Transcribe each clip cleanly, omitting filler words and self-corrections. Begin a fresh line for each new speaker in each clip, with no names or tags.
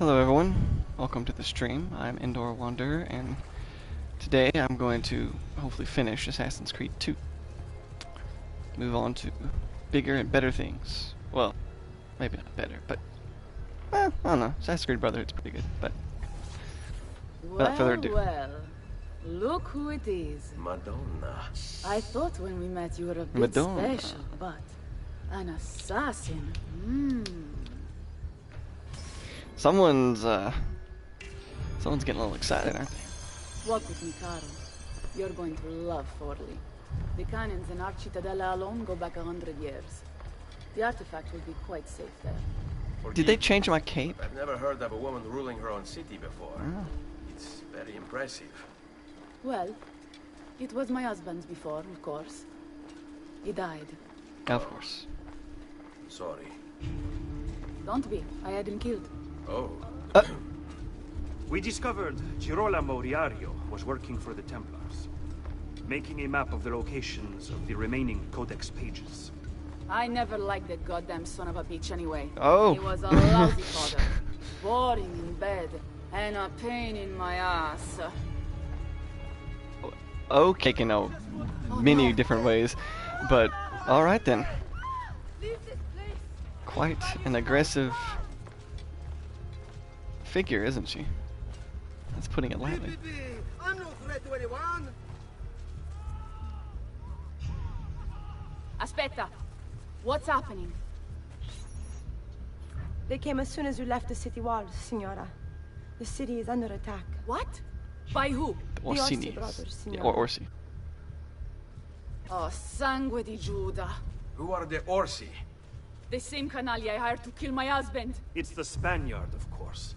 Hello everyone, welcome to the stream. I'm Indoor Wanderer, and today I'm going to hopefully finish Assassin's Creed 2. Move on to bigger and better things. Well, maybe not better, but I don't know. Assassin's Creed Brotherhood's pretty good, but without further ado.
Well, look who it is.
Madonna.
I thought when we met you were a bit special, but an assassin.
Someone's getting a little excited, aren't they?
Walk with me, Caro. You're going to love Forli. The cannons in Architadella alone go back 100 years. The artifact will be quite safe there.
Did they change my cape?
I've never heard of a woman ruling her own city before.
Oh.
It's very impressive.
Well, it was my husband's before, of course. He died.
Of course.
Sorry.
Don't be. I had him killed.
Oh.
We discovered Girolamo Riario was working for the Templars, making a map of the locations of the remaining Codex pages.
I never liked that goddamn son of a bitch anyway.
Oh.
He was a lousy father. Boring in bed, and a pain in my ass.
Okay, in many different ways, but alright then. Quite an aggressive figure, isn't she? That's putting it lightly.
I'm no threat to anyone.
Aspetta. What's happening?
They came as soon as you left the city walls, Signora. The city is under attack.
What? By who?
The
Orsi
Orsini.
brothers,
Yeah,
Signora.
or Orsi.
Oh, sangue di Giuda.
Who are the Orsi?
The same canali I hired to kill my husband.
It's the Spaniard, of course.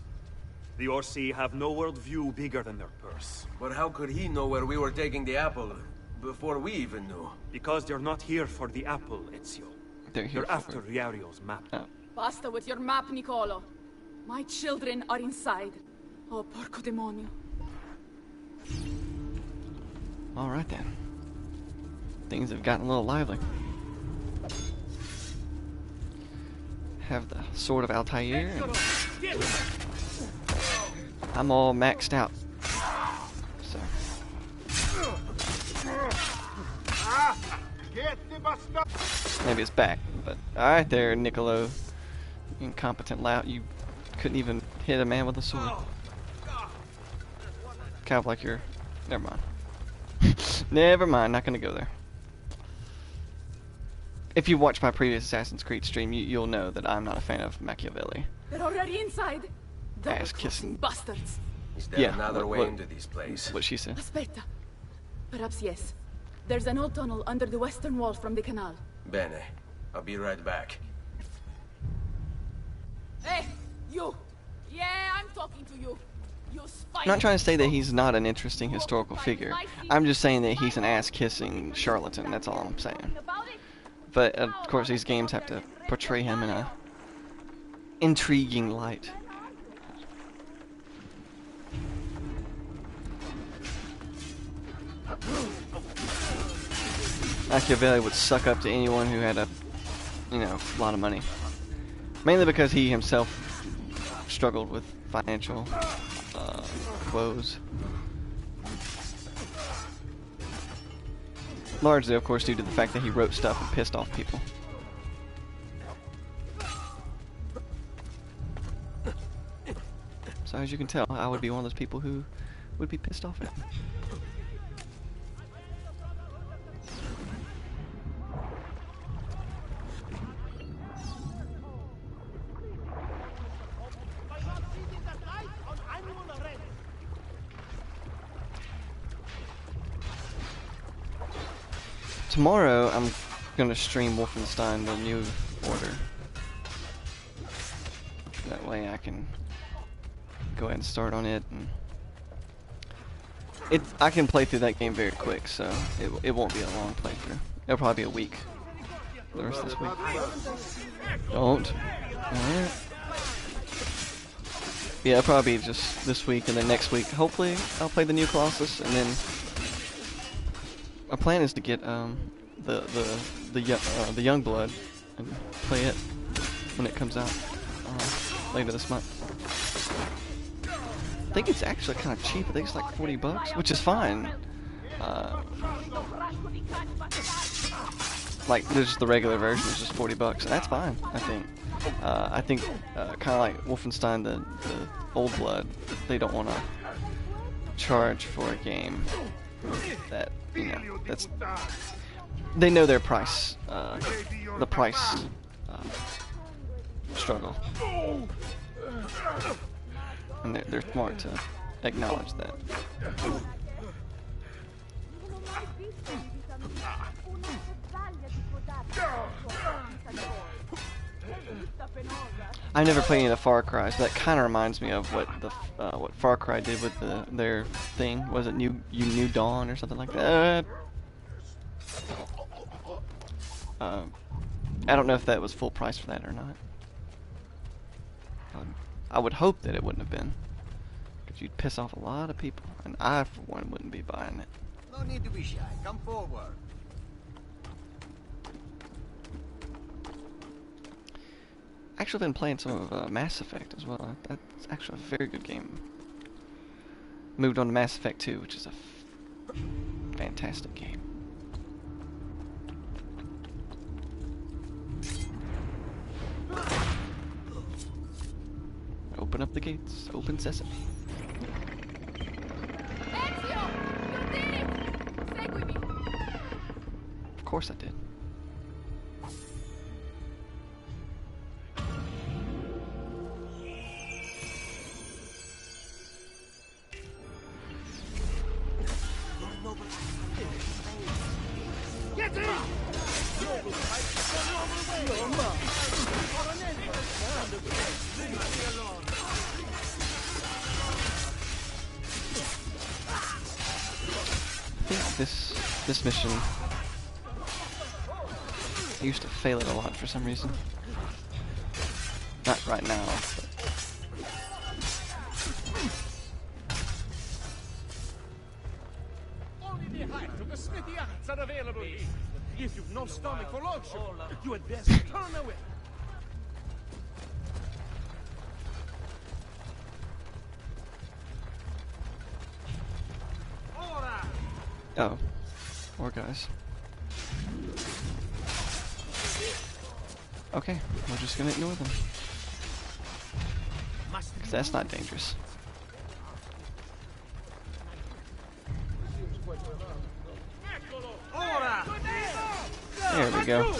The Orsi have no worldview bigger than their purse.
But how could he know where we were taking the apple before we even knew?
Because they're not here for the apple, Ezio.
They're here
They're
for
after Riario's map.
Oh.
Basta with your map, Nicolo. My children are inside. Oh, porco demonio.
Alright then. Things have gotten a little lively. Have the Sword of Altair. And I'm all maxed out. So. Maybe it's back, but alright there, Niccolo. Incompetent lout. You couldn't even hit a man with a sword. Kind of like you're... Never mind. Never mind, not gonna go there. If you watch my previous Assassin's Creed stream, you'll know that I'm not a fan of Machiavelli.
They're already inside.
Ass-kissing
bastards.
Is there
Yeah,
another
what-
way
what-
into this place?
What she said.
Aspetta. Perhaps yes. There's an old tunnel under the western wall from the canal.
Bene. I'll be right back.
Hey, you! Yeah, I'm talking to you. You spy.
I'm not trying to say that he's not an interesting historical figure. I'm just saying that he's an ass-kissing charlatan, that's all I'm saying. But, of course, these games have to portray him in a intriguing light. Machiavelli would suck up to anyone who had a lot of money. Mainly because he himself struggled with financial woes. Largely, of course, due to the fact that he wrote stuff and pissed off people. So as you can tell, I would be one of those people who would be pissed off at him. Tomorrow, I'm gonna stream Wolfenstein: The New Order. That way I can go ahead and start on it, and I can play through that game very quick, so it won't be a long playthrough. It'll probably be a week. The rest of this week. Don't. Alright. Yeah, it'll probably be just this week, and then next week, hopefully, I'll play the new Colossus, and then my plan is to get the Youngblood and play it when it comes out later this month. I think it's actually kind of cheap. I think it's like 40 bucks, which is fine. Like, there's just the regular version is just 40 bucks, and that's fine, I think. Kind of like Wolfenstein, the Old Blood, they don't want to charge for a game that, you know, that's, they know their price, the price struggle, and they're smart to acknowledge that. I never played any of the Far Cry's, but that kind of reminds me of what the what Far Cry did with their thing. Was it New Dawn or something like that? I don't know if that was full price for that or not. I would hope that it wouldn't have been, because you'd piss off a lot of people, and I, for one, wouldn't be buying it.
No need to be shy. Come forward.
Actually been playing some of Mass Effect as well. That's actually a very good game. Moved on to Mass Effect 2, which is a fantastic game. Open up the gates. Open sesame. Of course I did. I think this mission, I used to fail it a lot for some reason. Not right now, but
Only the height of the smithy arts are available here. If you've no stomach for luxury, you had best turn away.
oh, more guys. Okay, we're just gonna ignore them, because that's not dangerous. There we go.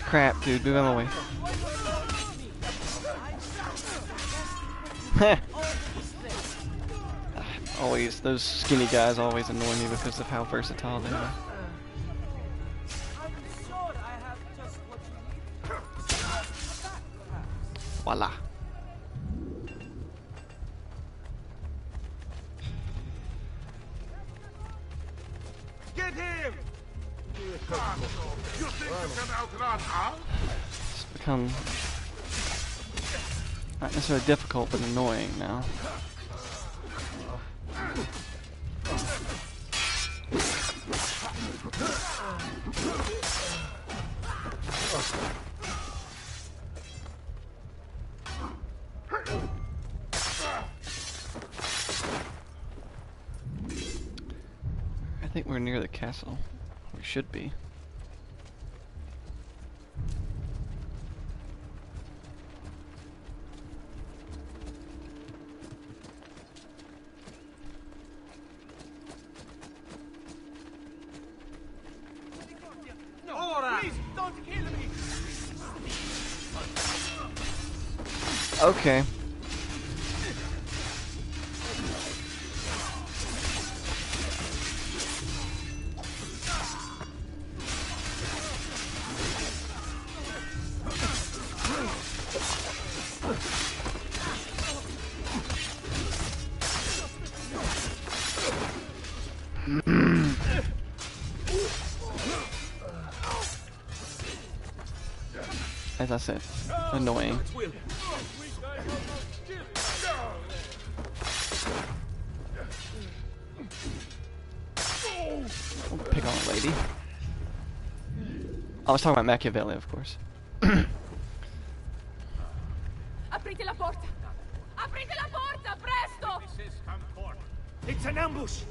Crap, dude, move out of my way. Heh. Always, those skinny guys always annoy me because of how versatile they are. Voila.
Get him!
You think you can outrun us?
It's become not necessarily difficult, but annoying now. I think we're near the castle. We should be.
Please, don't kill me!
Okay. As I said, annoying. Don't pick on a lady. I was talking about Machiavelli, of course.
Aprite la porta! Aprite la porta, presto!
It's an ambush!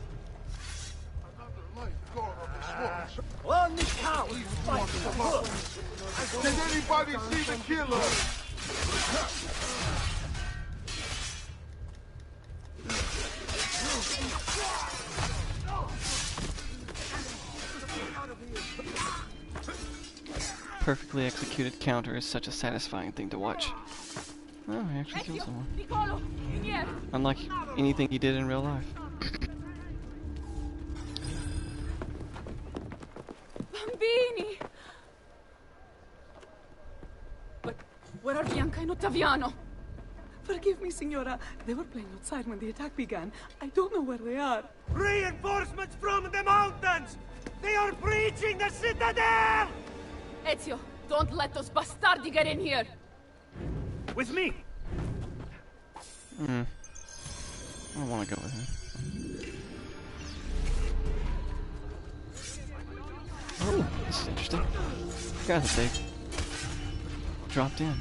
Another light gone on this one.
On the cow!
Did anybody see the killer?
Perfectly executed counter is such a satisfying thing to watch. Oh, he actually killed someone.
Piccolo, in here!
Unlike anything he did in real life.
Bambini! But where are Bianca and Ottaviano?
Forgive me, Signora. They were playing outside when the attack began. I don't know where they are.
Reinforcements from the mountains! They are breaching the citadel!
Ezio, don't let those bastardi get in here!
With me!
I don't want to go with him. Oh, this is interesting. Forgot that they dropped in.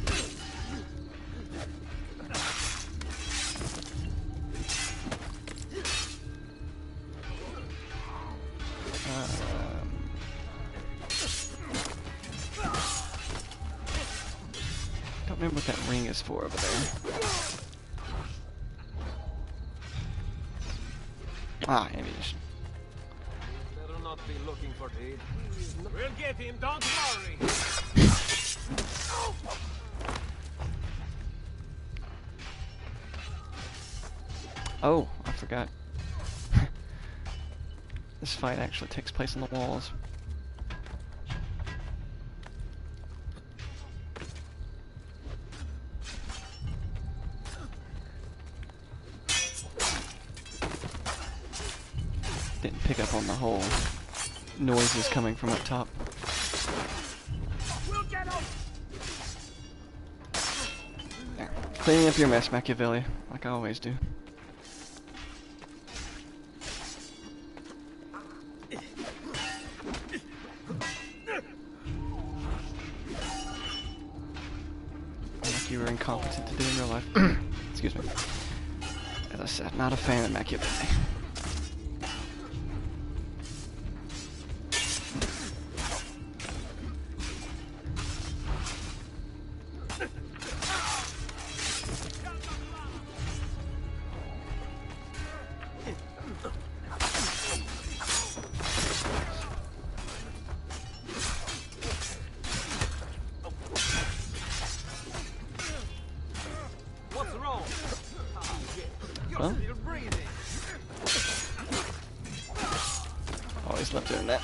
Don't remember what that ring is for over there. Ah, ammunition.
Better not be looking for aid.
We'll get him, don't worry!
Oh, I forgot. This fight actually takes place on the walls. Didn't pick up on the whole noises coming from up top.
We'll get him!
There. Cleaning up your mess, Machiavelli, like I always do. Like you were incompetent to do in real life. Excuse me. As I said, not a fan of Machiavelli.
What's wrong?
Well,
You're breathing.
always love doing that.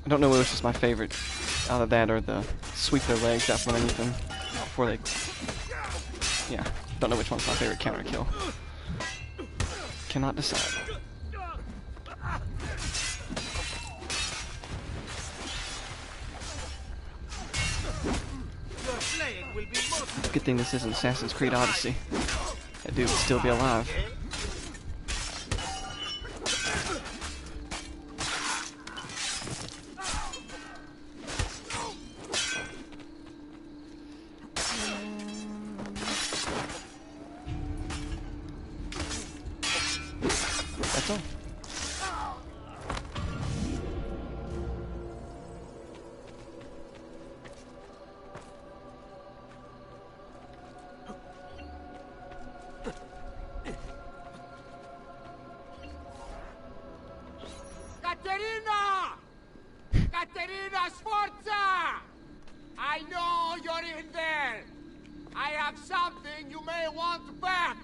I don't know which is my favorite out of that or the sweep their legs out from underneath them before they... Yeah, don't know which one's my favorite counter kill. Cannot decide.
Your slaying will be most...
Good thing this isn't Assassin's Creed Odyssey. That dude would still be alive. That's all.
Caterina! Caterina Sforza! I know you're in there! I have something you may want back!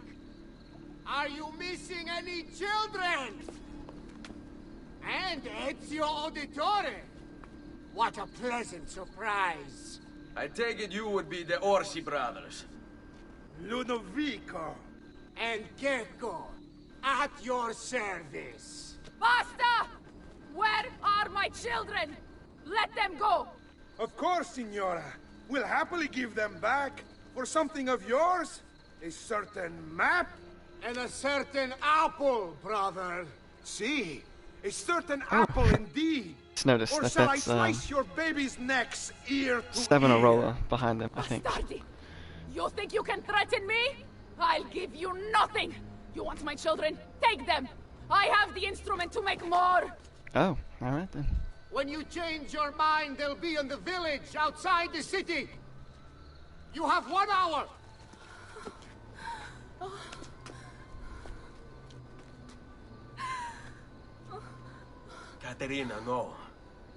Are you missing any children? And Ezio Auditore! What a pleasant surprise!
I take it you would be the Orsi brothers.
Ludovico.
And Gecko, at your service!
Basta! Where are my children? Let them go!
Of course, Signora. We'll happily give them back for something of yours. A certain map. And a certain apple, brother. See, a certain apple indeed.
Just noticed
Or
that
shall I
that's
slice your baby's necks ear to
Savonarola behind them, I think.
Bastardi! You think you can threaten me? I'll give you nothing! You want my children? Take them! I have the instrument to make more!
Oh, alright then.
When you change your mind, they'll be in the village outside the city. You have 1 hour.
Katerina, no.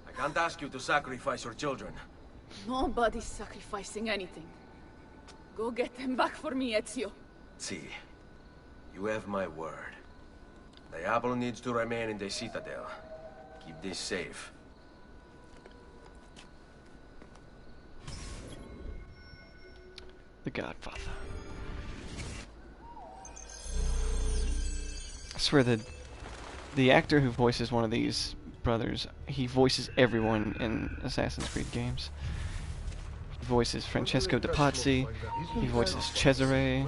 I can't ask you to sacrifice your children.
Nobody's sacrificing anything. Go get them back for me, Ezio.
See, you have my word. The apple needs to remain in the citadel. Keep this safe.
The Godfather. I swear that the actor who voices one of these brothers, he voices everyone in Assassin's Creed games. He voices Francesco de Pazzi, he voices Cesare.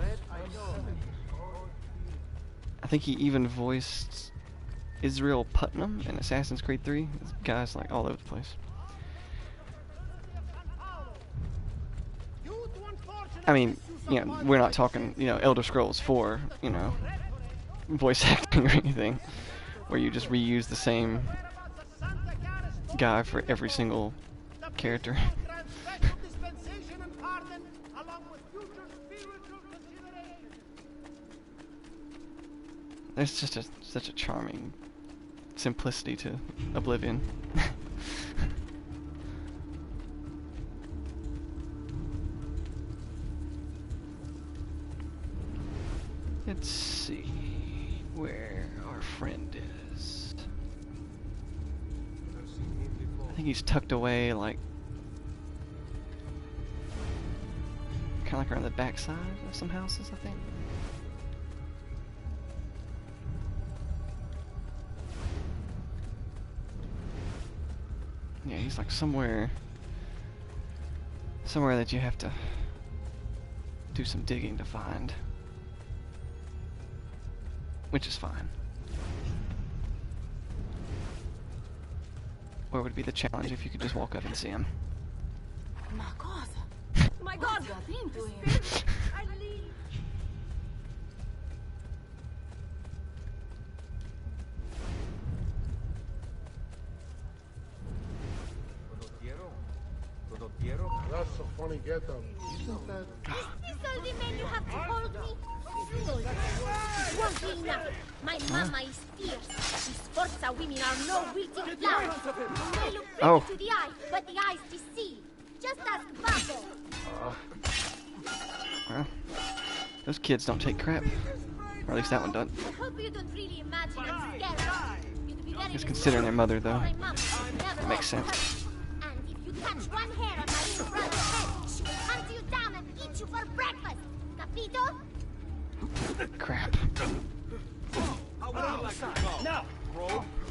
I think he even voiced Israel Putnam in Assassin's Creed 3. This guy's like all over the place. I mean, you know, we're not talking, you know, Elder Scrolls 4, you know, voice acting or anything, where you just reuse the same guy for every single character. There's just such a charming simplicity to Oblivion. Let's see where our friend is. I think he's tucked away, like, kind of like around the backside of some houses, I think. Yeah, he's like somewhere that you have to do some digging to find. Which is fine. Or would be the challenge if you could just walk up and see him.
Ma cosa? My God! Got into him.
That's a funny get-up. Isn't that...
Is this all the men you have to hold me? Good. It won't be enough. My mama is fierce. These Sforza women are no wilting flowers. They look pretty to the eye, but the eyes deceive. Just ask Babbo.
Well, those kids don't take crap. Or at least that one doesn't.
I hope you don't really imagine I'm scared. You'd be very
Just considering their mother, though.
My mama would never
That makes
let
sense.
her. And if you touch one hair on my little brother's head, she will hunt you down and eat you for breakfast. Capito?
Crap.
Now,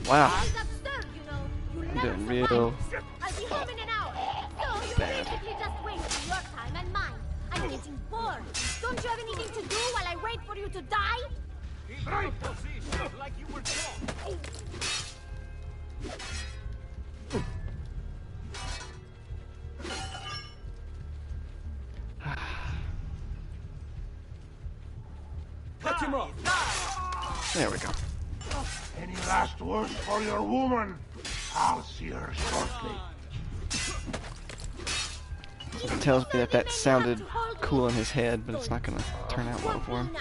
Wow.
It's absurd, you know. You'll
I'm
never
doing
survive.
real
I'll be home in an hour. So you
bad.
basically just wasting your time and mine. I'm getting bored. Don't you have anything to do while I wait for you to die?
right position, like you were taught.
Cut him off!
There we go.
Any last words for your woman? I'll see her shortly.
It tells me that sounded cool in his head, but it's not gonna turn out well for him.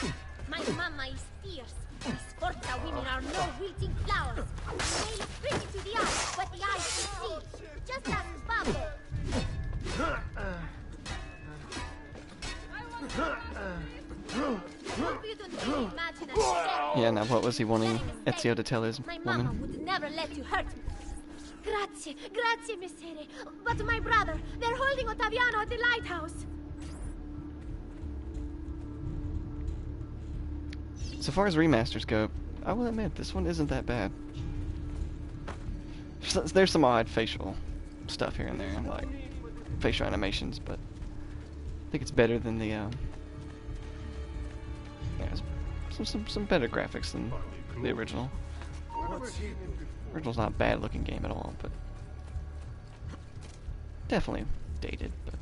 My mama is fierce. These Sforza women are no wilting flowers. They look pretty to the eye, but the eyes deceive. Just ask Babbo. Hope you don't really imagine I'm scared.
Yeah, now what was he wanting Ezio to tell his
My mama
woman?
would never let you hurt me. Grazie, grazie, Messere. But my brother, they're holding Ottaviano at the lighthouse.
So far as remasters go, I will admit this one isn't that bad. There's some odd facial stuff here and there, like facial animations, but I think it's better than the. Yeah, some better graphics than the original. Original's not a bad looking game at all, but definitely dated, but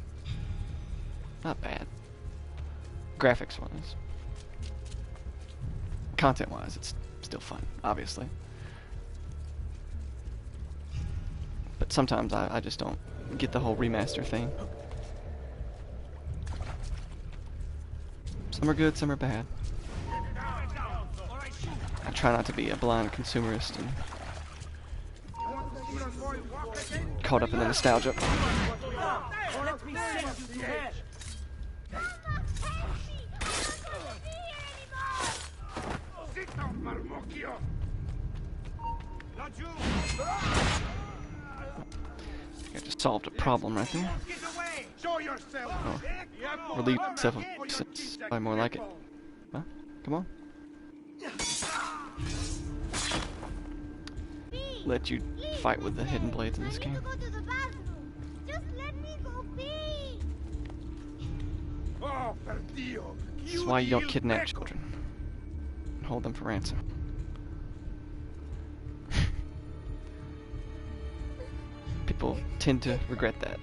not bad. Graphics wise. Content wise, it's still fun, obviously. But sometimes I just don't get the whole remaster thing. Some are good, some are bad. I try not to be a blind consumerist and caught up in the nostalgia. I just solved a problem right there. Oh, relieved myself of nuisance. Probably more like it. Huh? Come on. Let you fight with the hidden blades in this game.
Just let me go pee.
This is why you don't kidnap children and hold them for ransom. People tend to regret that.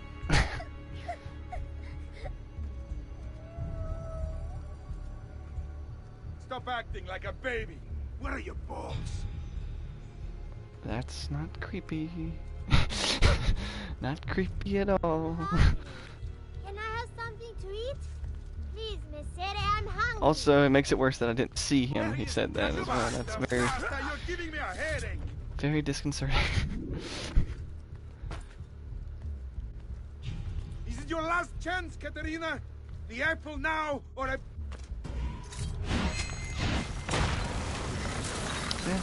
Stop acting like a baby. Where are your balls?
That's not creepy. Not creepy at all.
Can I have something to eat? Please, Messere, I'm hungry.
Also, it makes it worse that I didn't see him when he said that as well. That's very, very disconcerting.
Is it your last chance, Katerina? The apple now, or I...
Yeah.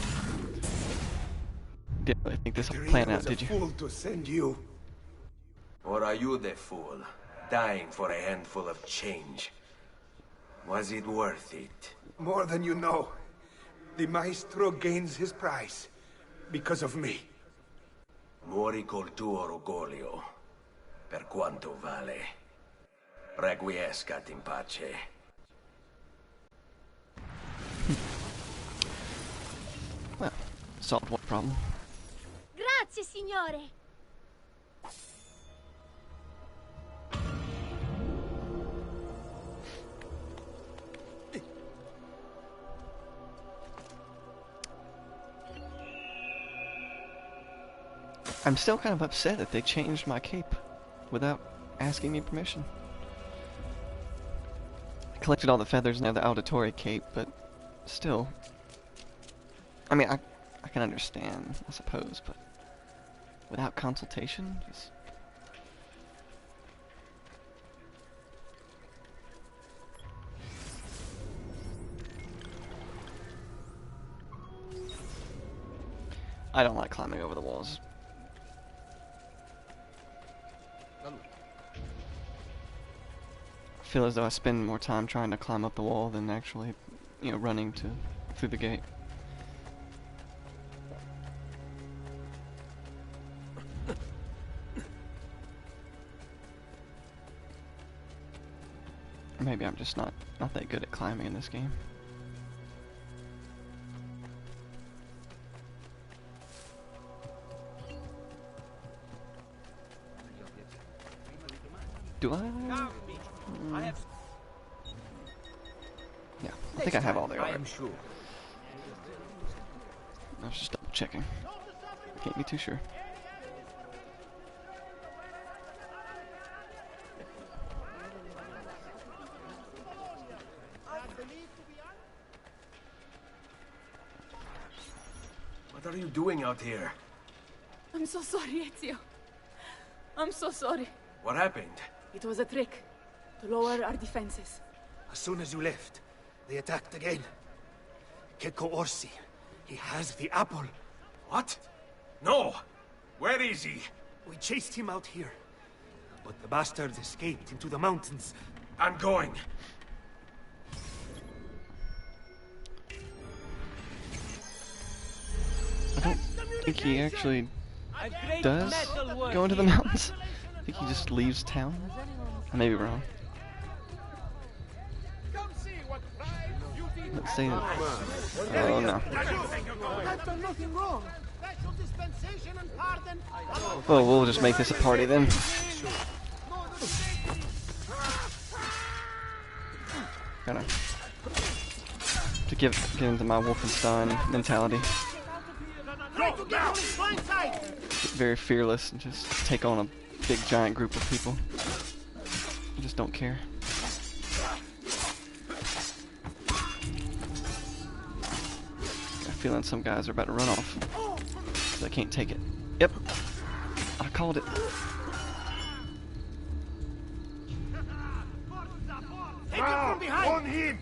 Didn't really think this would plan out, did you?
Fool to send you. Or are you the fool, dying for a handful of change? Was it worth it?
More than you know. The maestro gains his prize because of me.
Muori col tuo orgoglio. Per quanto vale. Requiescat in pace.
Well, solved one problem.
Grazie, signore.
I'm still kind of upset that they changed my cape without asking me permission. I collected all the feathers and have the Auditore cape, but still. I mean, I can understand, I suppose, but without consultation? Just... I don't like climbing over the walls. I feel as though I spend more time trying to climb up the wall than actually, you know, running through the gate. Maybe I'm just not that good at climbing in this game. Do I? Yeah, I think I have all the order.
Sure.
I was just double checking. Can't be too sure.
What are you doing out here?
I'm so sorry, Ezio. I'm so sorry.
What happened?
It was a trick to lower our defenses.
As soon as you left, they attacked again. Checco Orsi. He has the apple.
What? No! Where is he?
We chased him out here. But the bastard escaped into the mountains.
I'm going.
I don't think he actually does go into the mountains. I think he just leaves town. I may be wrong.
Come see what pride, beauty,
Let's see. Oh no.
I've done nothing wrong. Special dispensation and pardon.
Well, we'll just make this a party then. Kinda to get into my Wolfenstein mentality. Get very fearless and just take on a big giant group of people. I just don't care. Got a feeling some guys are about to run off. 'Cause I can't take it. Yep. I called it.
Take him from behind.
On him!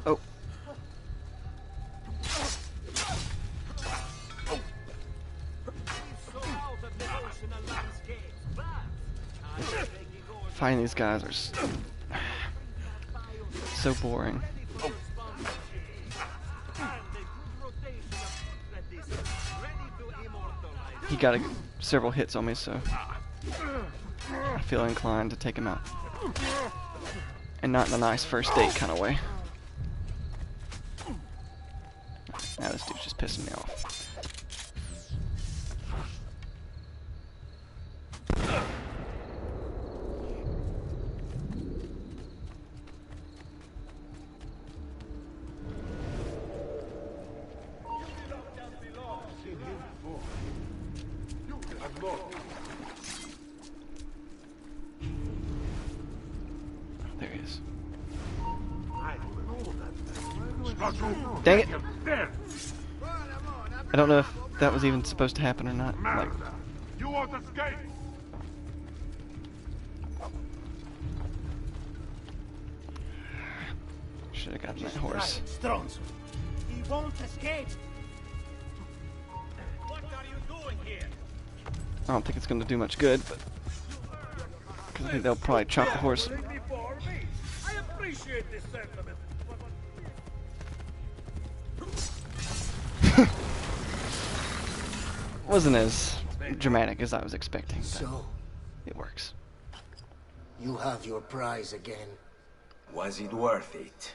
Oh. Fighting these guys are so boring. He got several hits on me, so I feel inclined to take him out. And not in a nice first date kind of way. Now this dude's just pissing me off. There he is. Dang it! I don't know if that was even supposed to happen or not. Like,
You won't escape!
should have gotten that horse.
Stronzo. He won't escape.
What are you doing here?
I don't think it's going to do much good, but because I think they'll probably chop the horse.
Before me. I appreciate this sentiment.
Wasn't as dramatic as I was expecting, but
So,
it works.
you have your prize again.
Was it worth it?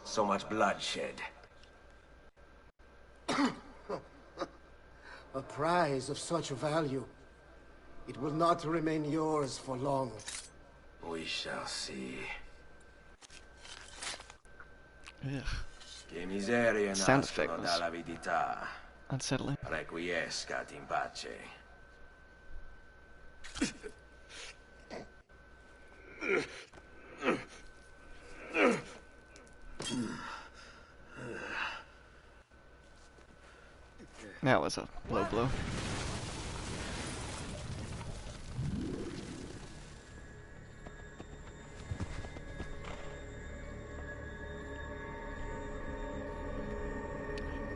So much bloodshed.
A prize of such value. It will not remain yours for long.
We shall see.
Ugh,
Che miseria
Sound effect
nascono
was-
dall'avidità.
unsettling.
Requiescat in pace.
That was a low blow.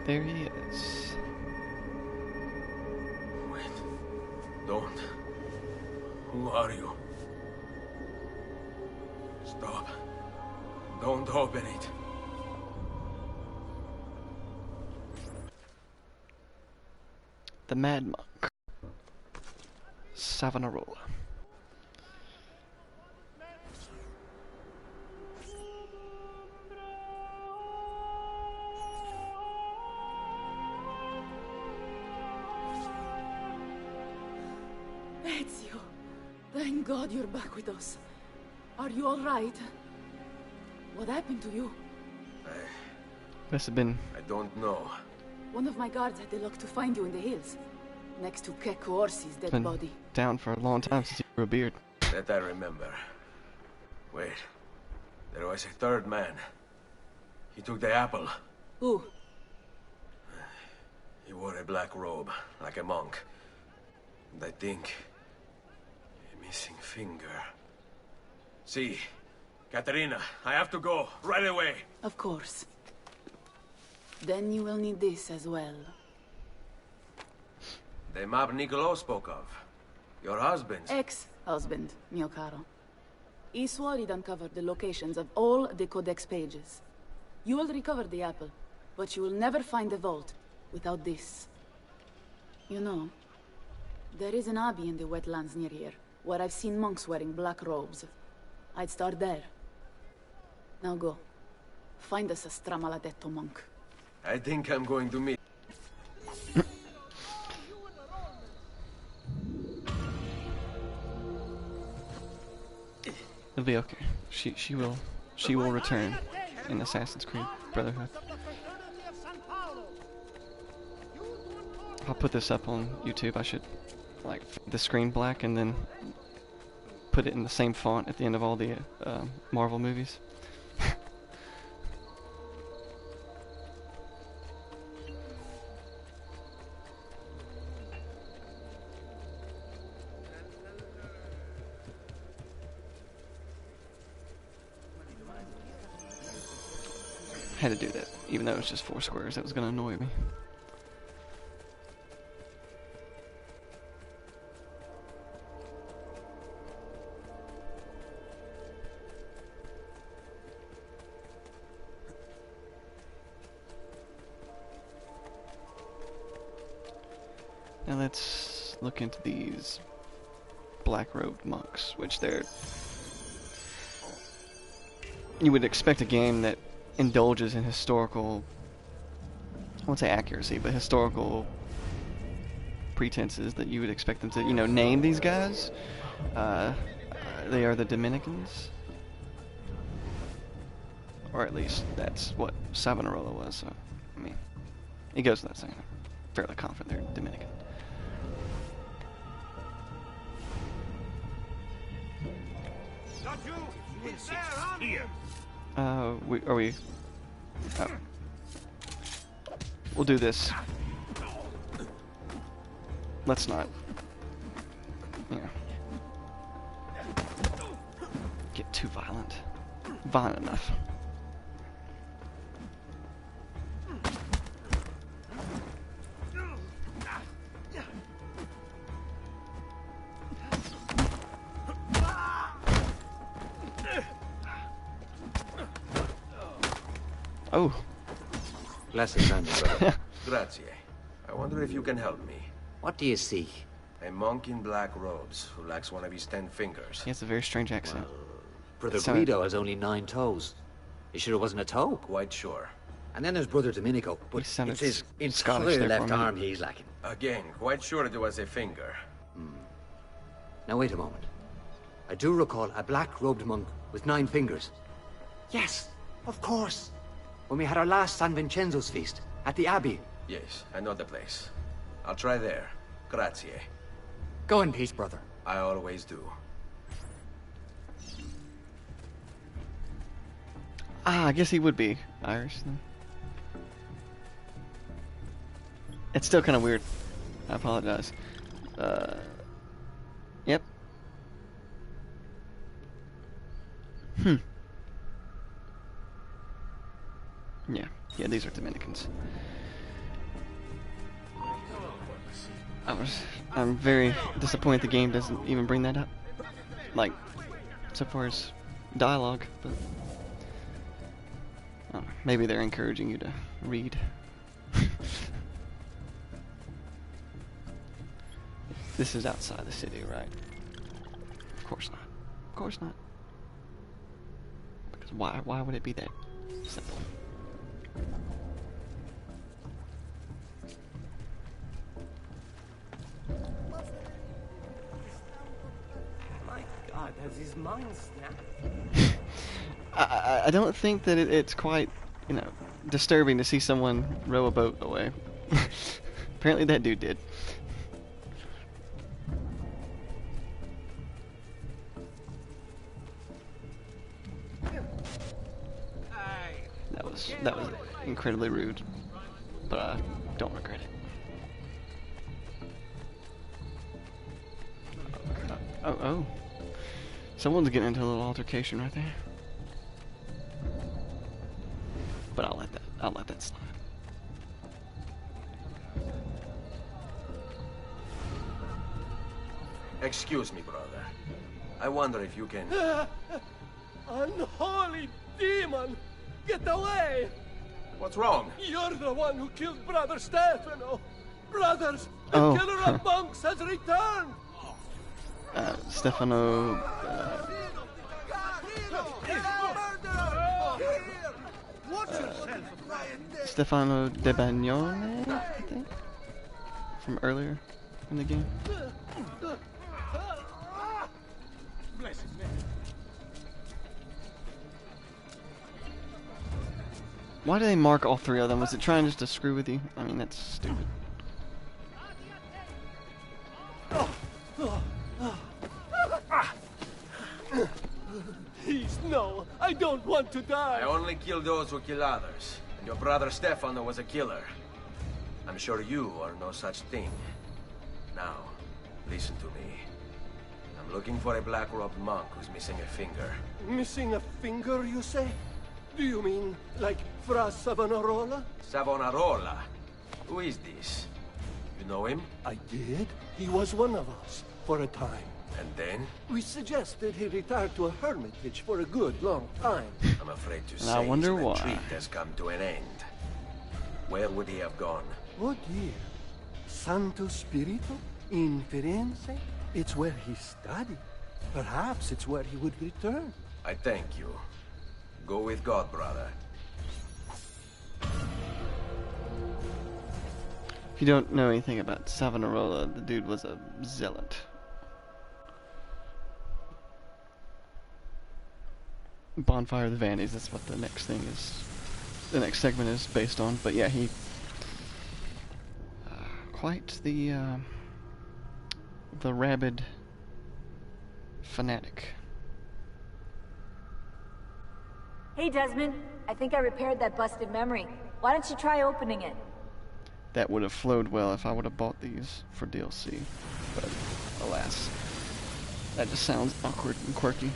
There he is.
Wait. Don't. Who are you? Stop. Don't open it.
The Mad Monk. Savonarola.
Ezio, thank God you're back with us. Are you all right? What happened to you?
Must have been
I don't know.
One of my guards had the luck to find you in the hills, next to Kek Orsi's dead
been
body.
down for a long time since you grew a beard.
That I remember. Wait. There was a third man. He took the apple.
Who?
He wore a black robe, like a monk. And I think... a missing finger. See, Katerina, I have to go, right away.
Of course. Then you will need this as well.
The map Niccolo spoke of. Your husband's.
Ex-husband, mio caro. He swore he'd uncovered the locations of all the Codex pages. You will recover the apple, But you will never find the vault without this. You know, there is an abbey in the wetlands near here, where I've seen monks wearing black robes. I'd start there. Now go. Find us a Stramaladetto monk.
I think I'm going to meet...
It'll be okay. She will return in Assassin's Creed Brotherhood. I'll put this up on YouTube. I should like the screen black and then put it in the same font at the end of all the Marvel movies. Had to do that, even though it was just 4 squares. That was going to annoy me. Now let's look into these black-robed monks, which they're... You would expect a game that indulges in historical, I won't say accuracy, but historical pretenses that you would expect them to, you know, name these guys. They are the Dominicans. Or at least that's what Savonarola was, so, I mean, it goes without saying. I'm fairly confident they're Dominican.
Here.
We'll do this. Let's not, you know, get too violent. Violent enough. Oh.
Blessed man, brother.
Grazie. I wonder if you can help me.
What do you seek?
A monk in black robes who lacks one of his 10 fingers.
He has a very strange accent.
Well, Brother Guido has only 9 toes. You sure it wasn't a toe?
Quite sure.
And then there's Brother Domenico, but it's his entire left arm he's lacking.
Again, quite sure it was a finger.
Now wait a moment. I do recall a black-robed monk with 9 fingers. Yes, of course. When we had our last San Vincenzo's feast at the Abbey.
Yes, I know the place. I'll try there. Grazie.
Go in peace, brother.
I always do.
Ah, I guess he would be Irish then. It's still kind of weird. I apologize. Yep. Yeah, these are Dominicans. I'm very disappointed the game doesn't even bring that up. Like, so far as dialogue, but I don't know, maybe they're encouraging you to read. This is outside the city, right? Of course not. Of course not. Because why would it be that simple?
My God, has his mind snapped?
I don't think that it's quite, you know, disturbing to see someone row a boat away. Apparently that dude did. That was incredibly rude, but I don't regret it. Oh. Someone's getting into a little altercation right there. But I'll let that slide.
Excuse me, brother. I wonder if you can...
Unholy demon! Get away!
What's wrong?
You're the one who killed Brother Stefano. Brothers, the
Oh.
killer of monks has returned.
Stefano. Stefano De Bagnone, I think, from earlier in the game. Why do they mark all three of them? Was it trying just to screw with you? I mean, that's stupid.
Please, no. I don't want to die.
I only kill those who kill others. And your brother Stefano was a killer. I'm sure you are no such thing. Now, listen to me. I'm looking for a black-robed monk who's missing a finger.
Missing a finger, you say? Do you mean like Fra Savonarola?
Savonarola? Who is this? You know him?
I did. He was one of us for a time.
And then?
We suggested he retire to a hermitage for a good long time.
I'm afraid to
And
say
I wonder
his
why.
retreat has come to an end. Where would he have gone?
Oh dear. Santo Spirito? In Firenze? It's where he studied. Perhaps it's where he would return.
I thank you. Go with God, brother.
If you don't know anything about Savonarola, the dude was a zealot. Bonfire of the Vanities, that's what the next thing is. The next segment is based on, but yeah, he... quite the rabid fanatic.
Hey, Desmond. I think I repaired that busted memory. Why don't you try opening it?
That would have flowed well if I would have bought these for DLC, but alas. That just sounds awkward and quirky.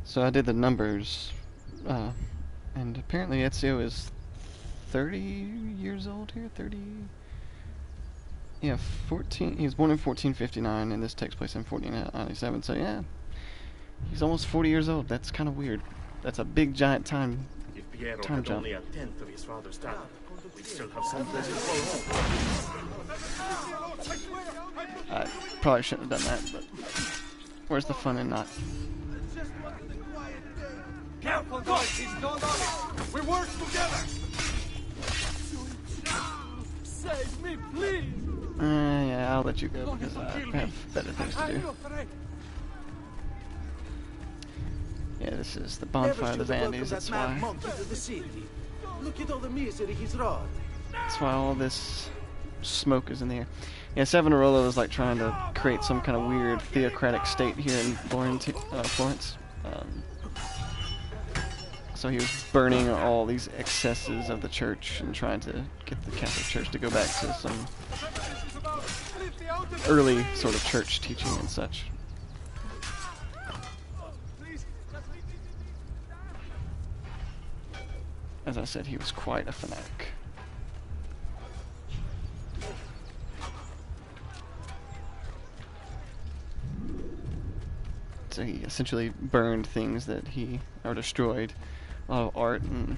So I did the numbers, and apparently Ezio is 30 years old here, 30... Yeah, 14, he was born in 1459, and this takes place in 1497, so yeah, he's almost 40 years old. That's kind of weird. That's a big, giant time
Piero
Time
had
jump.
only a tenth of his father's talent. We'd still have some place to call home.
I probably shouldn't have done that, but where's the fun in not?
Careful, guys! He's not on it! We work together! Save me, please!
Yeah, I'll let you go because I have better things to do. Yeah, this is the Bonfire of the Vanities, that's why.
Look at all the misery he's wrought.
That's why all this smoke is in the air. Yeah, Savonarola was like trying to create some kind of weird theocratic state here in Florence. So he was burning all these excesses of the church and trying to get the Catholic Church to go back to some early sort of church teaching and such. As I said, he was quite a fanatic. So he essentially burned things that he, or destroyed a lot of art and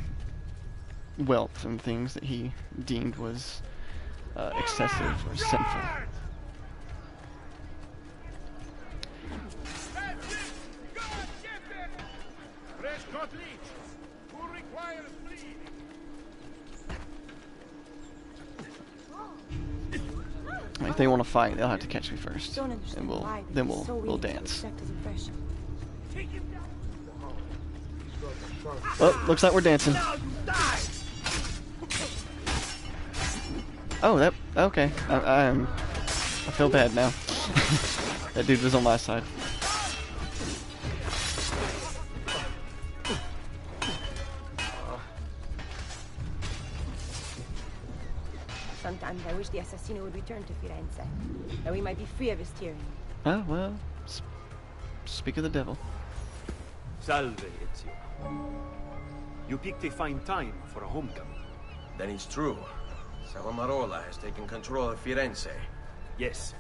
wealth and things that he deemed was excessive or sinful. If they want to fight, they'll have to catch me first, and we'll dance.
If
Well, looks like we're dancing. Oh, that okay. I feel bad now. That dude was on my side.
Sometimes I wish the assassino would return to Firenze, that we might be free of his tyranny.
Oh, well, speak of the devil.
Salve, Ezio. You picked a fine time for a homecoming.
Then it's true. Savonarola has taken control of Firenze.
Yes.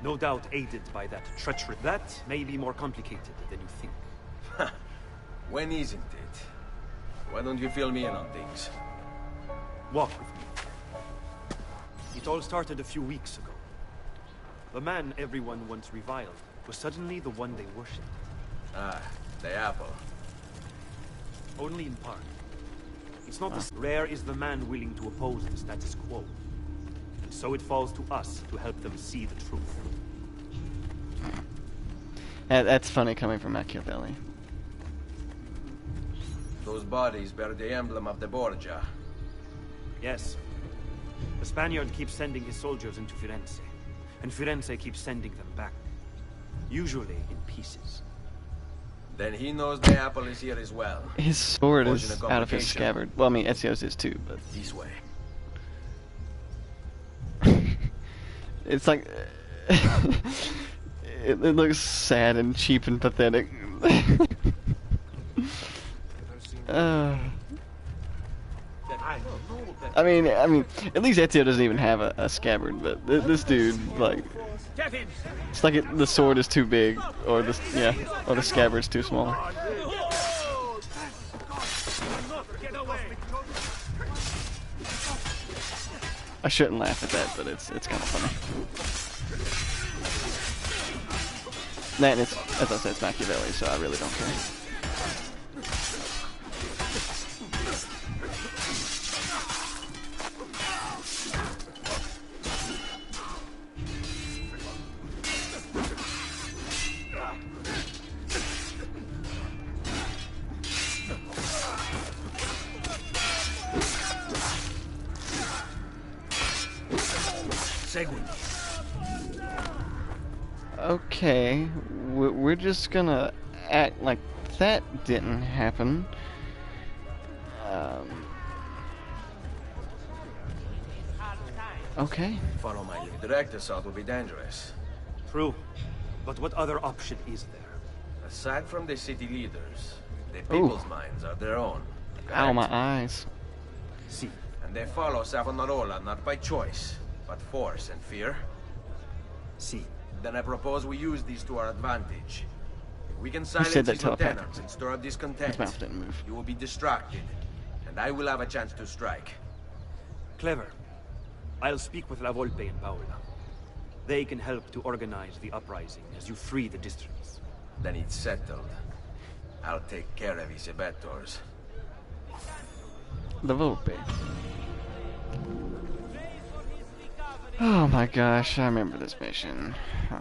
No doubt aided by that treachery. That may be more complicated than you think.
When isn't it? Why don't you fill me in on things?
Walk with me. It all started a few weeks ago. The man everyone once reviled was suddenly the one they worshipped.
Ah, the apple.
Only in part. It's not as rare is the man willing to oppose the status quo. And so it falls to us to help them see the truth.
That's funny coming from Machiavelli.
Those bodies bear the emblem of the Borgia.
Yes. The Spaniard keeps sending his soldiers into Firenze, and Firenze keeps sending them back. Usually in pieces.
Then he knows the apple is here as well.
His sword is out of his scabbard. Well, I mean, Ezio's is too, but...
This way.
It's like... it looks sad and cheap and pathetic. I mean, at least Ezio doesn't even have a scabbard, but this dude, like... It's like the sword is too big, or the scabbard's too small. I shouldn't laugh at that, but it's kind of funny. That and it's, as I said, it's Machiavelli, so I really don't care. Okay, we're just gonna act like that didn't happen. Okay.
Follow my lead. Direct assault will be dangerous.
True. But what other option is there?
Aside from the city leaders, the people's minds are their own.
Ow, my eyes.
See.
And they follow Savonarola not by choice, but force and fear.
See.
Then I propose we use these to our advantage. If we can silence his lieutenants and stir up discontent, you will be distracted, and I will have a chance to strike.
Clever. I'll speak with La Volpe and Paola. They can help to organize the uprising as you free the districts.
Then it's settled. I'll take care of his abettors.
La Volpe. Oh my gosh, I remember this mission. Oh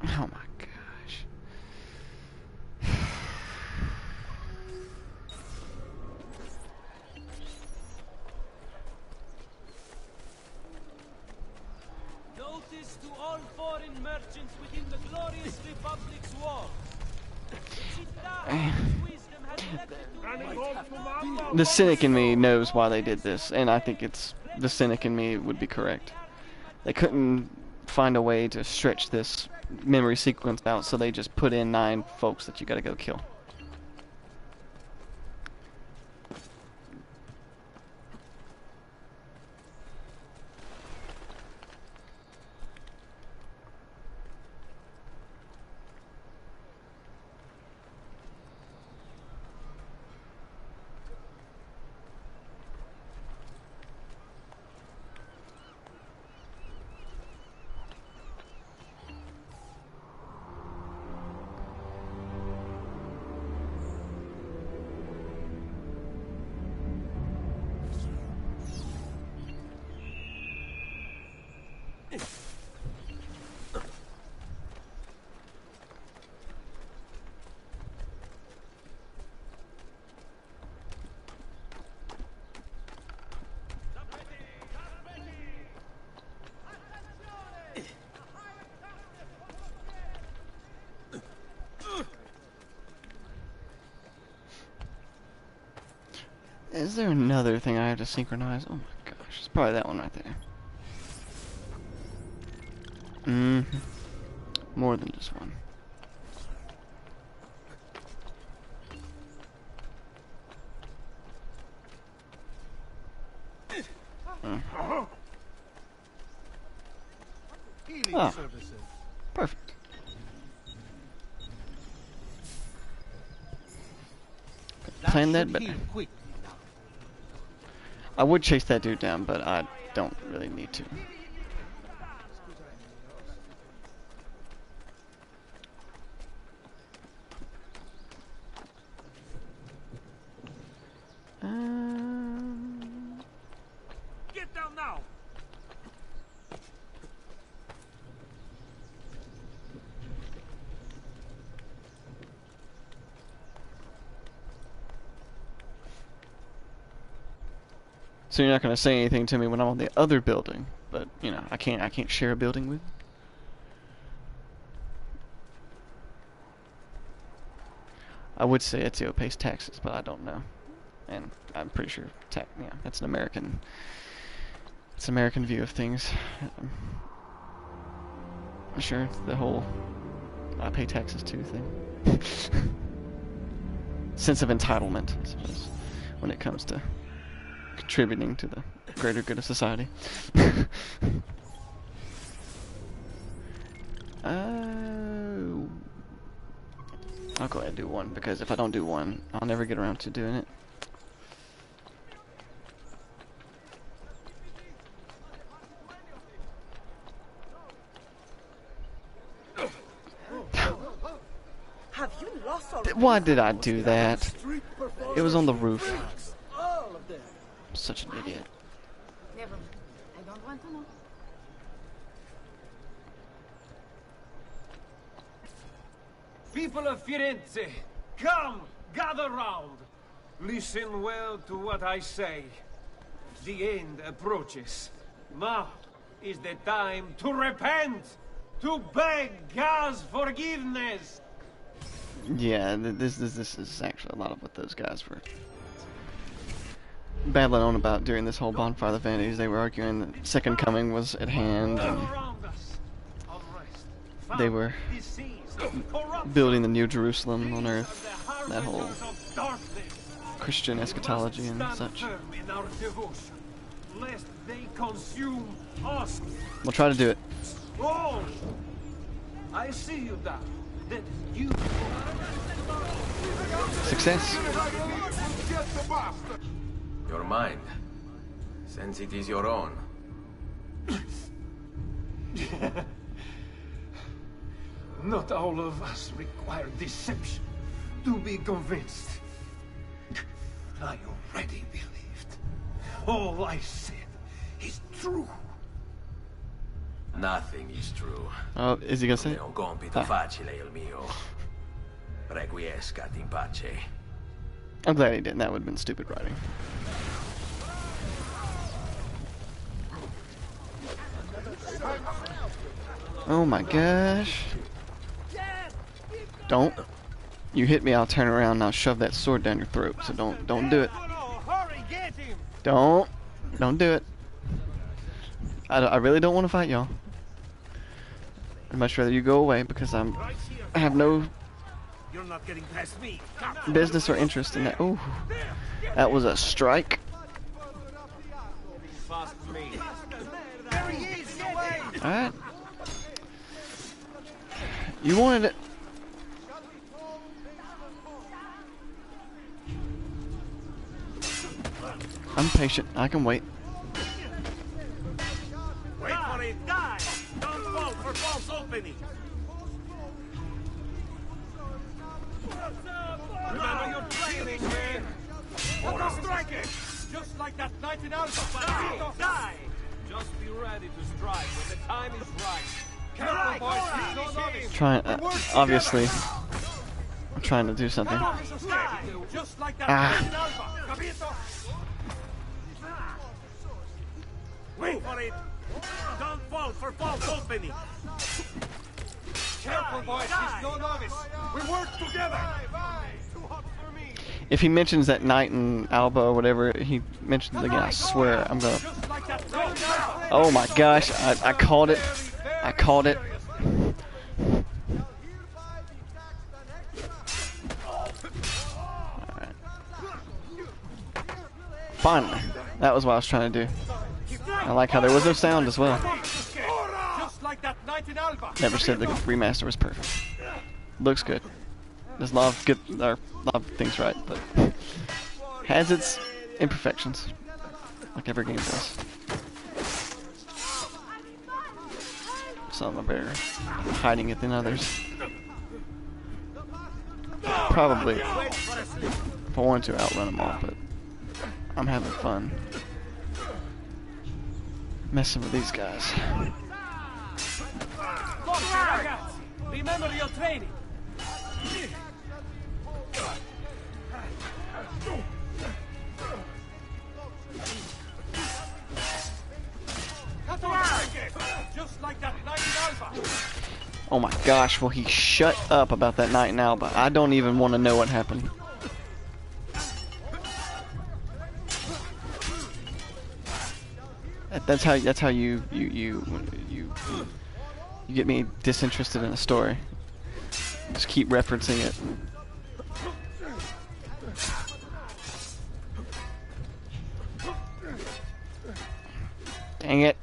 my gosh.
Notice to all foreign merchants within the glorious Republic's wall.
The cynic in me knows why they did this, and I think it's the cynic in me would be correct. They couldn't find a way to stretch this memory sequence out, so they just put in 9 folks that you gotta go kill. Is there another thing I have to synchronize? Oh my gosh, it's probably that one right there. More than just one. Oh, perfect. Plan that better. I would chase that dude down, but I don't really need to.
Get down now.
So you're not going to say anything to me when I'm on the other building, but you know, I can't share a building with. I would say Ezio pays taxes, but I don't know, and I'm pretty sure that's an American. It's an American view of things. I'm sure the whole I pay taxes too thing. Sense of entitlement, I suppose, when it comes to contributing to the greater good of society. I'll go ahead and do one, because if I don't do one, I'll never get around to doing it.
Have you lost all
Why did I do that? It was on the roof. Such an idiot.
Never mind. I don't want to know.
People of Firenze, come, gather round. Listen well to what I say. The end approaches. Now is the time to repent, to beg God's forgiveness.
Yeah, this is actually a lot of what those guys were babbling on about during this whole Bonfire of the Vanities. They were arguing that Second Coming was at hand, and they were building the New Jerusalem on earth, that whole Christian eschatology and such. We'll try to do it.
Oh, I see you now. That you
success.
Your mind, since it is your own.
Not all of us require deception to be convinced. I already believed. All I said is true.
Nothing is true.
Oh, is he gonna say it?
È un compito facile il mio. Requiescat in pace.
I'm glad he didn't. That would have been stupid writing. Oh my gosh. Don't. You hit me, I'll turn around and I'll shove that sword down your throat. So don't do it. Don't do it. I really don't want to fight y'all. I'd much rather you go away, because I have no business or interest in that. Ooh, that was a strike. Alright. You wanted it. I'm patient. I can wait.
Wait for it. Die. Don't fall for false opening. Remember your training, man. What strike it? Just like that night in Alpha. Die. Just be ready to strike when the time is right. Careful, boys.
Trying, obviously, I'm trying to do something.
Just like that
Ah.
night in Alpha. Wait for it. Don't fall for false opening. Careful, boys. He's no novice. We work together.
If he mentions that Knight and Alba or whatever he mentions again, I swear I'm gonna. Oh my gosh! I called it. I called it. Alright. Finally, that was what I was trying to do. I like how there was no sound as well. Never said the remaster was perfect. Looks good. There's a lot of good, or a lot of things right, but has its imperfections, like every game does. Some are better hiding it than others. Probably, if I wanted to, outrun them all, but I'm having fun messing with these guys.
Remember your training. Just like that Knight in Alba.
Oh my gosh, will he shut up about that Knight in Alba? I don't even want to know what happened. That's how you get me disinterested in a story. Just keep referencing it. Dang it.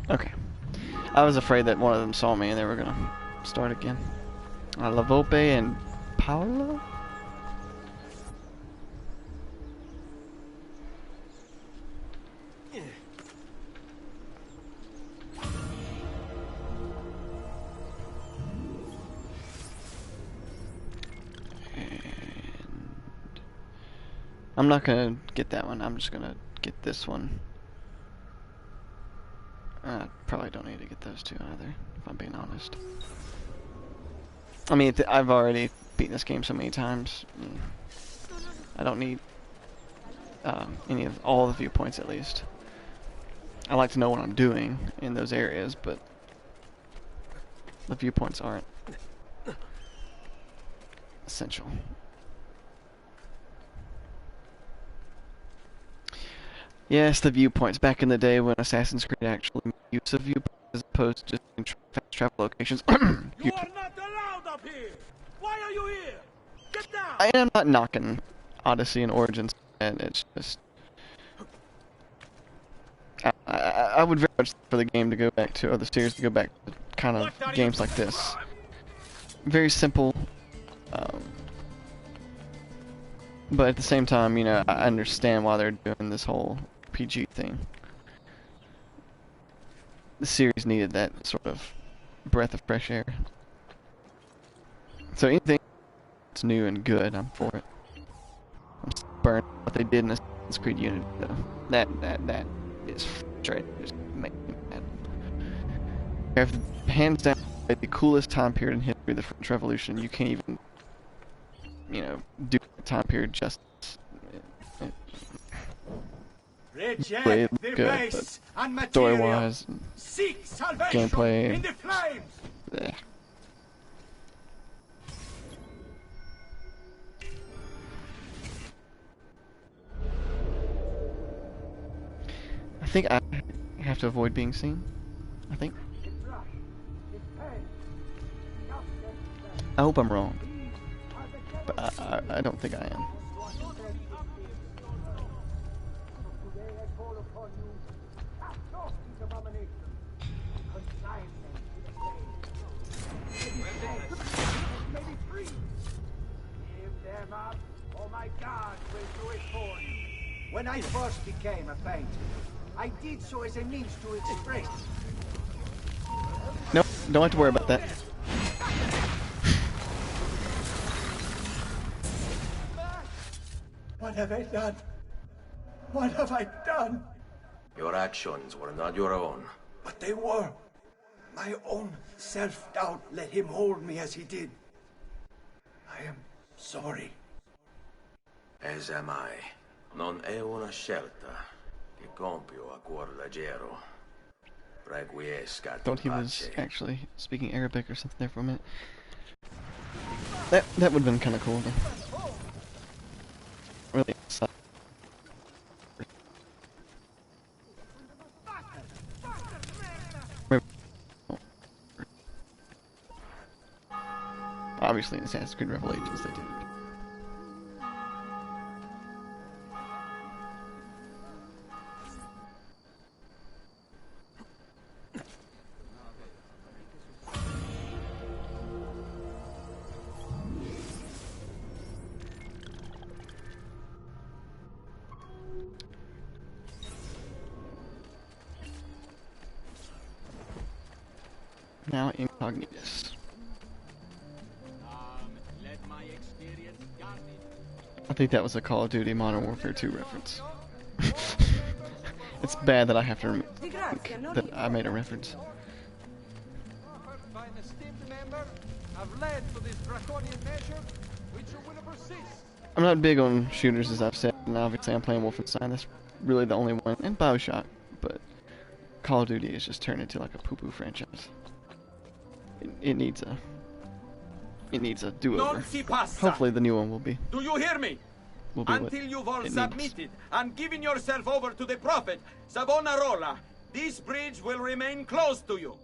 Okay. I was afraid that one of them saw me and they were gonna start again. La Volpe and Paolo? I'm not gonna get that one. I'm just gonna get this one. Probably don't need to get those two either, if I'm being honest. I mean, I've already beaten this game so many times. I don't need any of all the viewpoints, at least. I like to know what I'm doing in those areas, but the viewpoints aren't essential. Yes, the viewpoints. Back in the day when Assassin's Creed actually made use of viewpoints as opposed to just fast travel locations.
You are not allowed up here! Why are you here? Get down!
I am not knocking Odyssey and Origins, and it's just... I would very much for the game to go back to, or the series to go back to kind of games like this. Very simple, but at the same time, you know, I understand why they're doing this whole PG thing. The series needed that sort of breath of fresh air. So anything that's new and good, I'm for it. I'm burned what they did in Assassin's Creed Unity, though. That is frustrating. Just make me mad. If hands down the coolest time period in history, the French Revolution, you can't even, you know, do the time period justice. Really good, but story-wise, gameplay, bleh. I think I have to avoid being seen. I think. I hope I'm wrong, but I don't think I am.
When I first became a painter, I did so as a means to express.
Nope, don't have to worry about that.
What have I done? What have I done?
Your actions were not your own.
But they were. My own self-doubt let him hold me as he did. I am sorry.
As am I. Non è una scelta che compio a cuor leggero.
Thought he was actually speaking Arabic or something there for a minute. That would have been kind of cool. Really. Obviously, in Assassin's Creed Revelations, they did. Now Incognitus. I think that was a Call of Duty Modern Warfare 2 reference. It's bad that I have to think that I made a reference. I'm not big on shooters, as I've said, and obviously I'm playing Wolfenstein. That's really the only one, and BioShock, but Call of Duty has just turned into like a poo-poo franchise. It needs a do-over. Hopefully the new one will be.
Do you hear me? Until you've all submitted and given yourself over to the Prophet, Savonarola, this bridge will remain closed to you.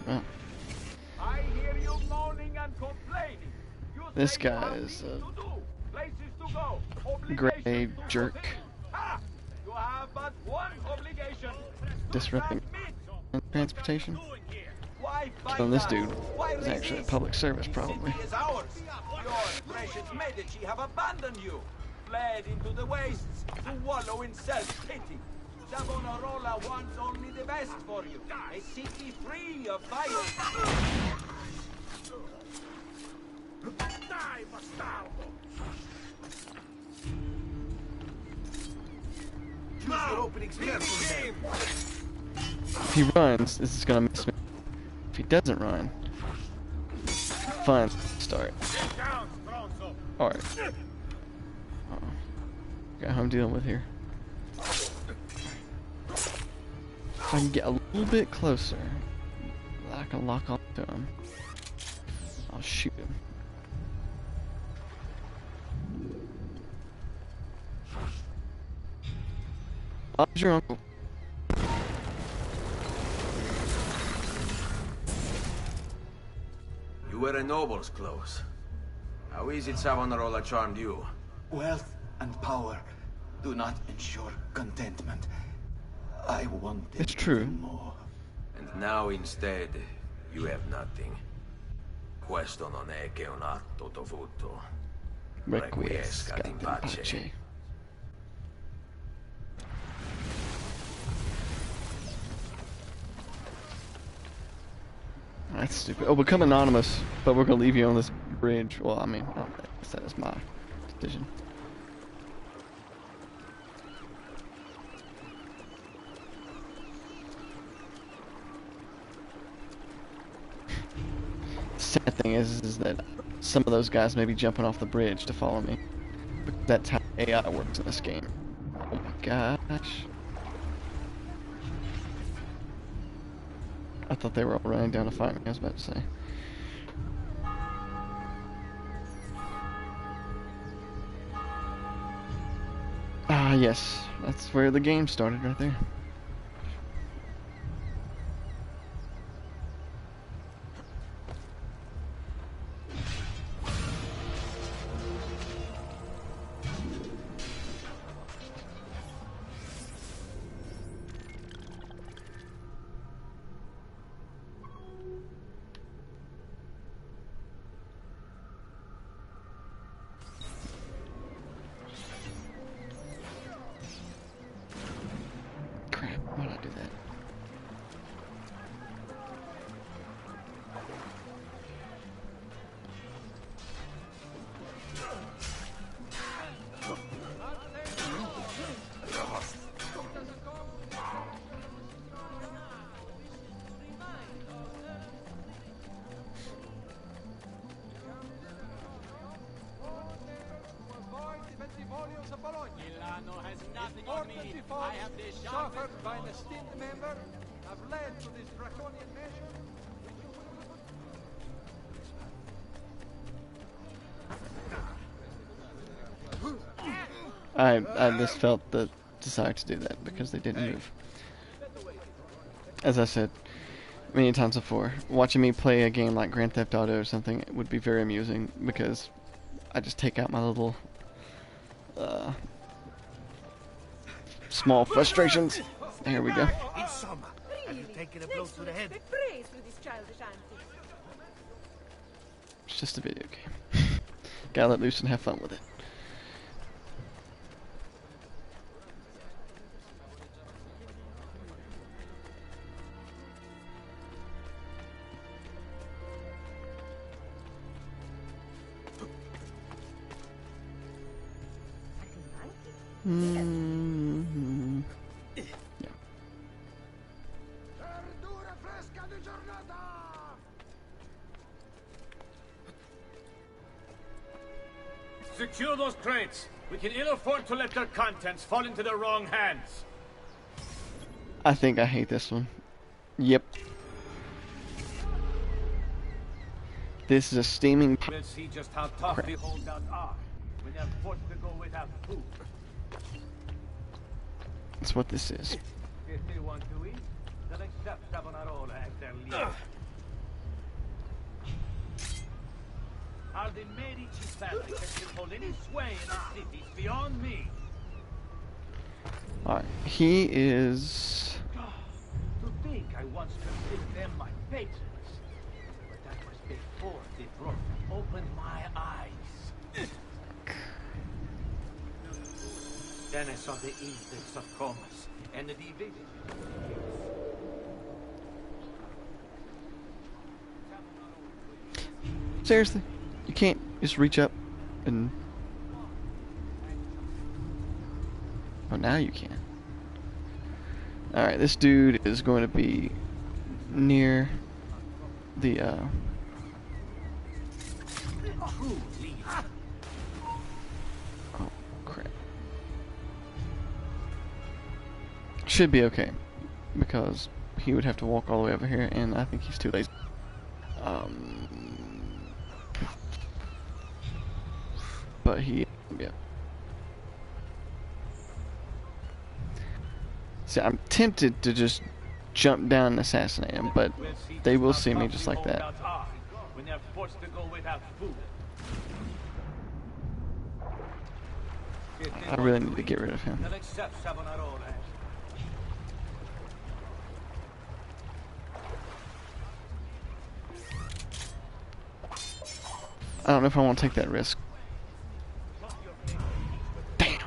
Oh.
I hear you moaning and complaining.
This guy is a gray jerk.
You have but one obligation.
Disrupting transportation. And this dude is actually a public service, probably.
Your precious Medici have abandoned you, fled into the wastes to wallow in self-pity. Savonarola wants only the best for you, a city free of violence. Die, bastardo!
Choose your openings carefully.
If he runs, this is gonna miss me. If he doesn't run, fun start. Alright. Got who I'm dealing with here. If I can get a little bit closer, I can lock on to him. I'll shoot him. How's your uncle?
You wear a noble's clothes. How is it Savonarola charmed you?
Wealth and power do not ensure contentment. I wanted
it's true.
More.
And now instead, you have nothing. Questo non è che un atto dovuto. Requiescat in pace.
That's stupid. Oh, become anonymous, but we're gonna leave you on this bridge. Well, I mean, that is my decision. Sad thing is that some of those guys may be jumping off the bridge to follow me. But that's how AI works in this game. Oh my gosh. I thought they were all running down to fight me, I was about to say. Ah, yes. That's where the game started, right there.
important defaults suffered by an esteemed member have led to this draconian measure.
I just felt the desire to do that because they didn't move. As I said many times before, watching me play a game like Grand Theft Auto or something would be very amusing because I just take out my little small frustrations. There we go.
Insomma, have you taken a blow to the head?
It's just a video game. Gotta let loose and have fun with it. Mm-hmm. Yeah.
Secure those crates. We can ill afford to let their contents fall into the wrong hands.
I think I hate this one. Yep. This is a steaming.
We'll see just how tough the holdouts are when they're forced to go without food.
That's what this is.
If they want to eat, they'll accept Savonarola as their leader. How the Medici family can hold any sway in the cities beyond me.
Alright, he is...
To think I once considered them my patrons. But that was before they broke and opened my eyes. Then I saw the edicts of Comus and the division.
Seriously? You can't just reach up and... Oh, now you can. Alright, this dude is going to be near the, Oh, crap. Should be okay, because he would have to walk all the way over here, and I think he's too lazy. But he, yeah. See, I'm tempted to just jump down and assassinate him, but they will see me just like that.
When they're forced to go without food.
I really need to get rid of him.
They'll accept Savonarola.
I don't know if I want to take that risk. Damn.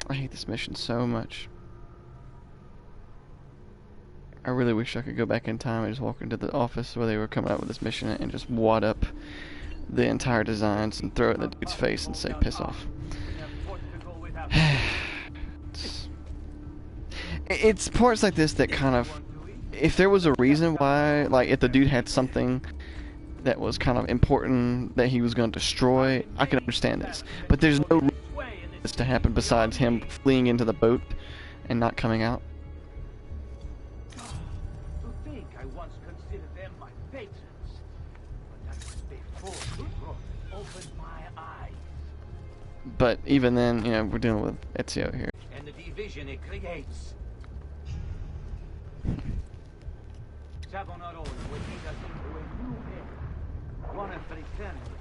I hate this mission so much. I really wish I could go back in time and just walk into the office where they were coming out with this mission and just wad up the entire designs and throw it in the dude's face and say, piss off. It's parts like this that kind of, if there was a reason why, like if the dude had something that was kind of important that he was going to destroy, I can understand this. But there's no reason for this to happen besides him fleeing into the boat and not coming out.
To think I once considered them my patrons, but that was before the brook opened my eyes.
But even then, you know, we're dealing with Ezio here.
And the division it creates. Savonarola will lead us into a new era, one of fraternity,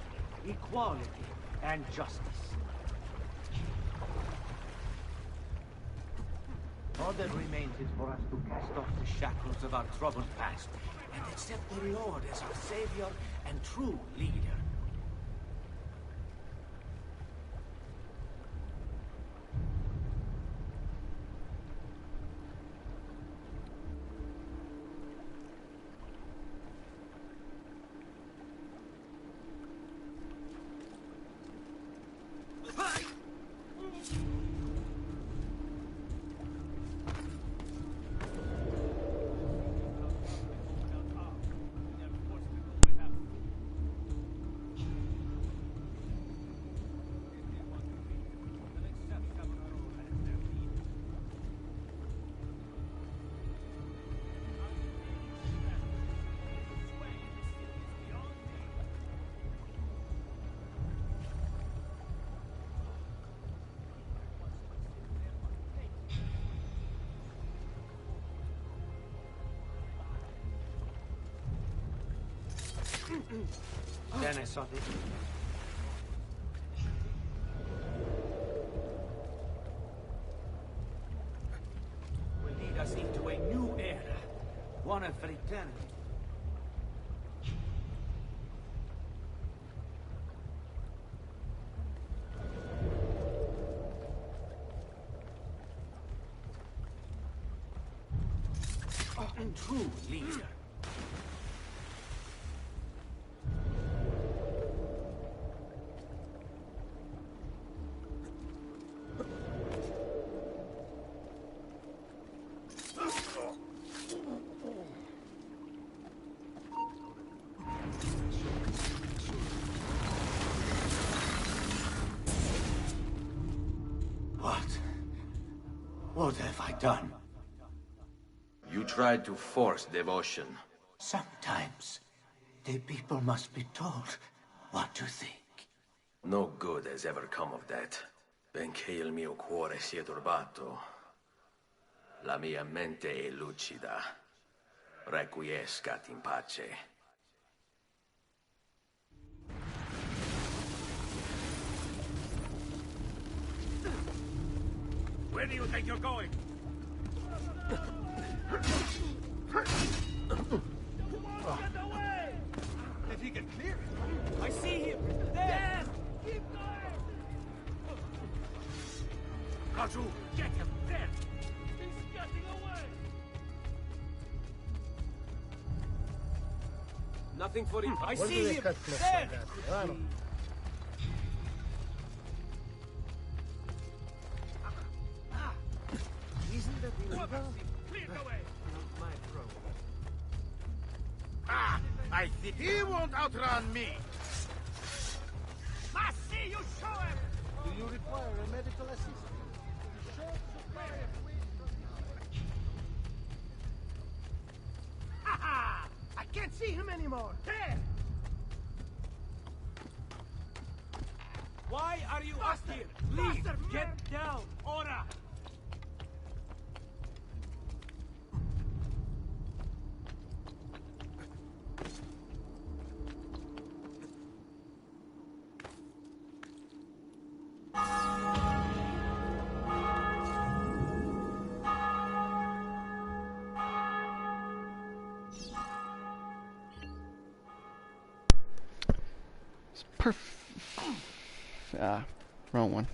equality, and justice. All that remains is for us to cast off the shackles of our troubled past and accept the Lord as our savior and true leader.
Then I saw this. Will lead us into a new era. One of fraternity. A true leader.
What have I done?
You tried to force devotion.
Sometimes the people must be told what to think.
No good has ever come of that. Benché il mio cuore sia turbato, la mia mente è lucida. Requiescat in pace.
Where do you think you're going?
Get away! If he can clear it. I see him! There! Keep going!
Kaju, get him! There!
He's getting away! Nothing for him. I see him! There!
Isn't that illegal?
Clear the way!
My throat. Ah! I think he won't outrun me!
I see you show him!
Do you require a medical assistant?
Ha! I can't see him anymore! There! Why are you up here? Leave! Get down! Ora!
Wrong one.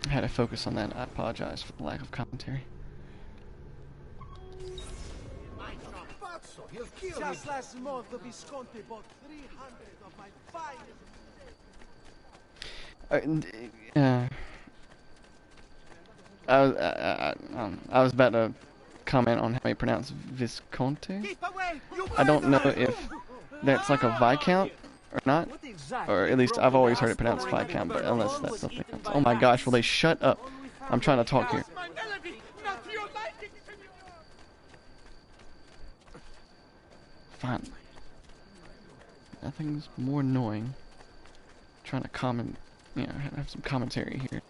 I had to focus on that. I apologize for the lack of commentary.
Just last month, the Visconti bought 300 of my finest.
I was about to comment on how you pronounce Visconti. I don't know if that's like a Viscount or not, or at least I've always heard it pronounced Viscount, but unless that's something else. Oh my gosh, will they shut up? I'm trying to talk here. Finally. Nothing's more annoying. Trying to have some commentary here.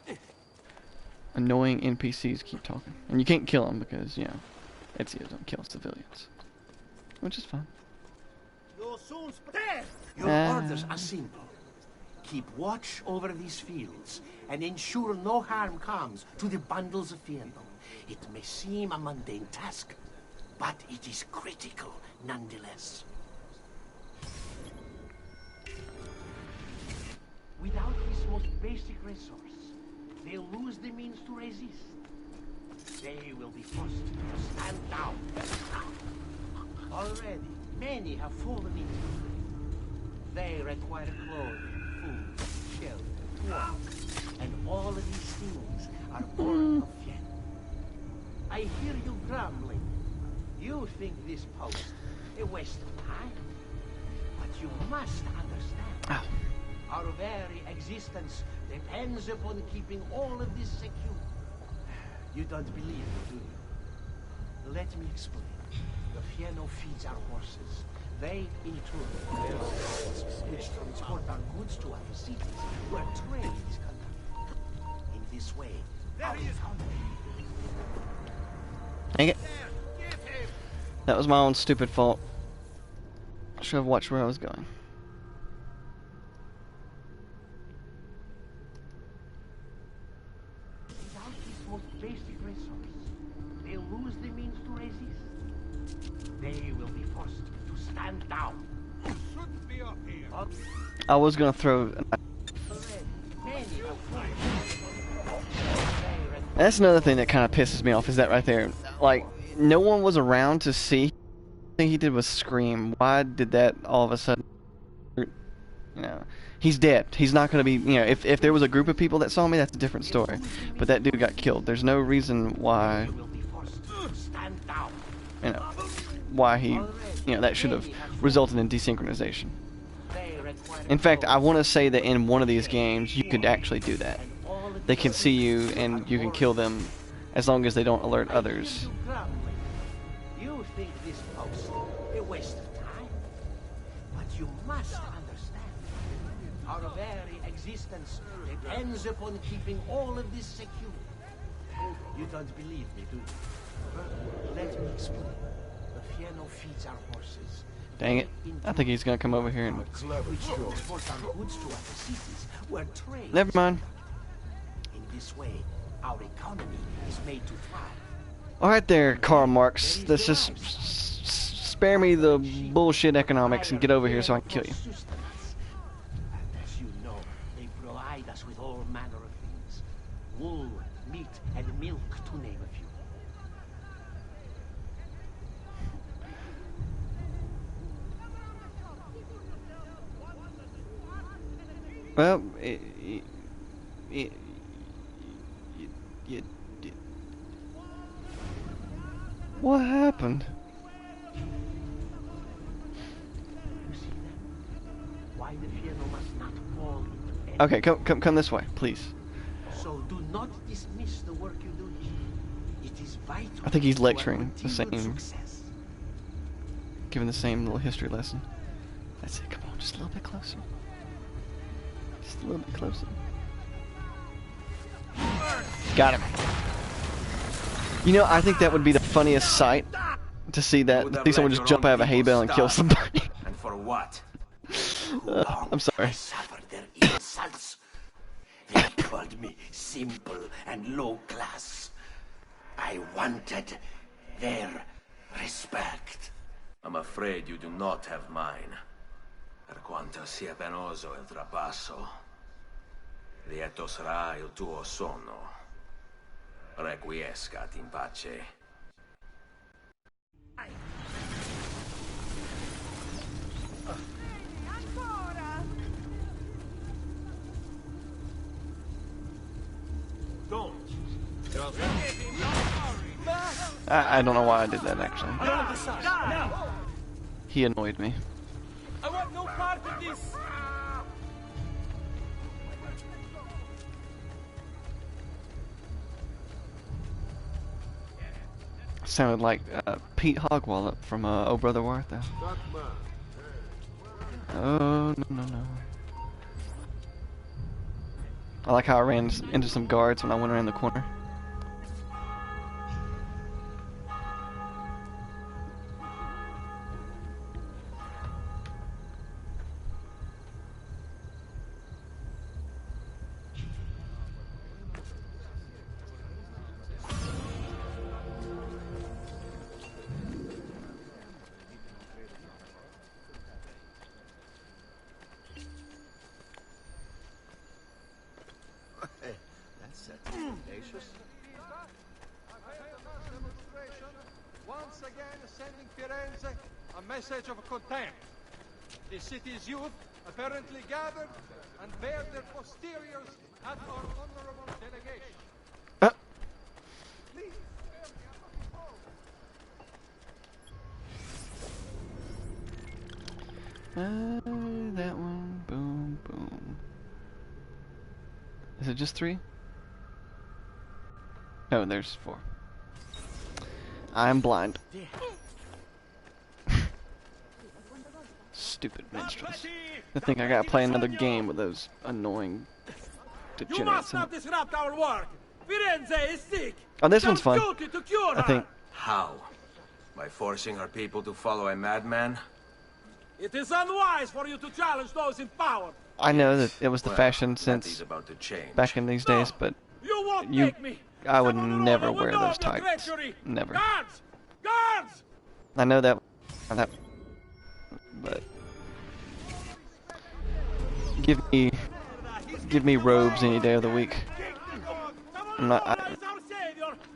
Annoying NPCs keep talking. And you can't kill them because, Ezio don't kill civilians. Which is fine.
Your orders are simple. Keep watch over these fields and ensure no harm comes to the bundles of Fiendo. It may seem a mundane task, but it is critical nonetheless. Without this most basic resource, they'll lose the means to resist. They will be forced to stand down. Already, many have fallen into it. They require clothing, food, shelter, water, and all of these things are born of Fiendo. I hear you grumbling. You think this post a waste of time? But you must understand. Our very existence depends upon keeping all of this secure. You don't believe me, do you? Let me explain. The Fiendo feeds our horses. They, in turn, bear boats which transport our goods to other cities, where trade is conducted. In this way,
there he is.
Dang it. That was my own stupid fault. Should have watched where I was going.
Without this most basic resource, they'll lose the means to resist. They will be forced to stand down.
Shouldn't be up here.
I was gonna throw. That's another thing that kind of pisses me off. Is that right there? Like, no one was around to see. The thing he did was scream. Why did that all of a sudden? You know, he's dead. He's not gonna be. You know, if there was a group of people that saw me, that's a different story. But that dude got killed. There's no reason why. You know, why he. You know, that should have resulted in desynchronization. In fact, I want to say that in one of these games, you could actually do that. They can see you and you can kill them as long as they don't alert others.
You think this post a waste of time? But you must understand. Our very existence depends upon keeping all of this secure. You don't believe me, do you? Well, let me explain. The Fieno feeds our horses.
Dang it. I think he's gonna come over here and... Never mind.
In this way, our economy is made to thrive.
Alright there, Karl Marx. Let's just spare me the bullshit economics and get over here so I can kill you.
And as you know, they provide us with all manner of things. Wool, meat, and milk, to name a few.
Well, what happened?
Why the Fieno must not fall into
Okay, come this way, please.
So do not dismiss the work you do here. It is vital.
I think he's lecturing the same, giving the same little history lesson. That's it. Come on, just a little bit closer. Just a little bit closer. Got him. You know, I think that would be the funniest sight to see that. See someone just jump out of a hay bale and kill somebody.
And for what?
I'm sorry.
Suffered their insults. They called me simple and low class. I wanted their respect.
I'm afraid you do not have mine. Per quanto sia penoso il trapasso, lieto sarà il tuo sonno. Requiescat in pace.
I don't know why I did that, actually. He annoyed me.
I want no part of this!
Sounded like Pete Hogwallop from Oh Brother Wartha. Oh, no. I like how I ran into some guards when I went around the corner.
Once again sending Firenze a message of contempt. The city's youth apparently gathered and bared their posteriors at our honorable delegation. Please spare me
That one, boom, boom. Is it just 3? No, there's 4. I'm blind. Stupid minstrels. I think I gotta play another game with those annoying degenerates.
You must not disrupt our work! Firenze is sick!
Oh, this one's fun.
Duty to cure
I think.
How? By forcing our people to follow a madman?
It is unwise for you to challenge those in power.
I know that it was the
Well,
fashion
that
since
is about to change.
back in these days, but I would never wear those tights. Never.
Guards! Guards!
I know that, but give me robes any day of the week. I'm not.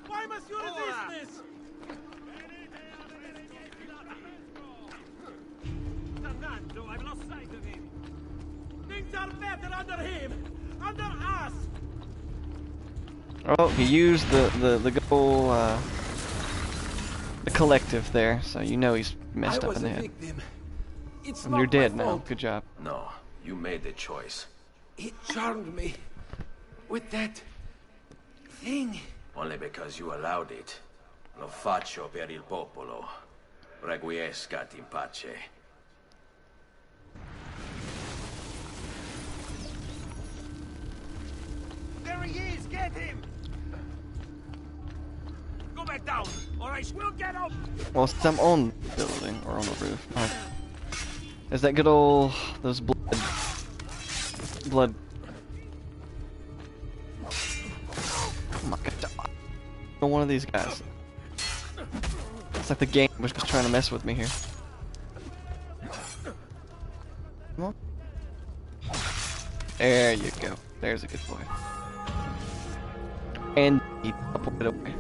Why must you resist this? Fernando, I've lost sight of him. Things are better under him, under us.
Oh, he used the good old the collective there, so you know he's messed up in the head. And you're dead now. Good job.
No, you made the choice.
He charmed me with that thing.
Only because you allowed it. Lo faccio per il popolo. Requiescat in pace.
There he is! Get him! Go back down, or I will get up!
Well, since I'm on the building, or on the roof, there's that good old, those blood. Oh my god. One of these guys. It's like the game was just trying to mess with me here. Come on. There you go. There's a good boy. And he put it away.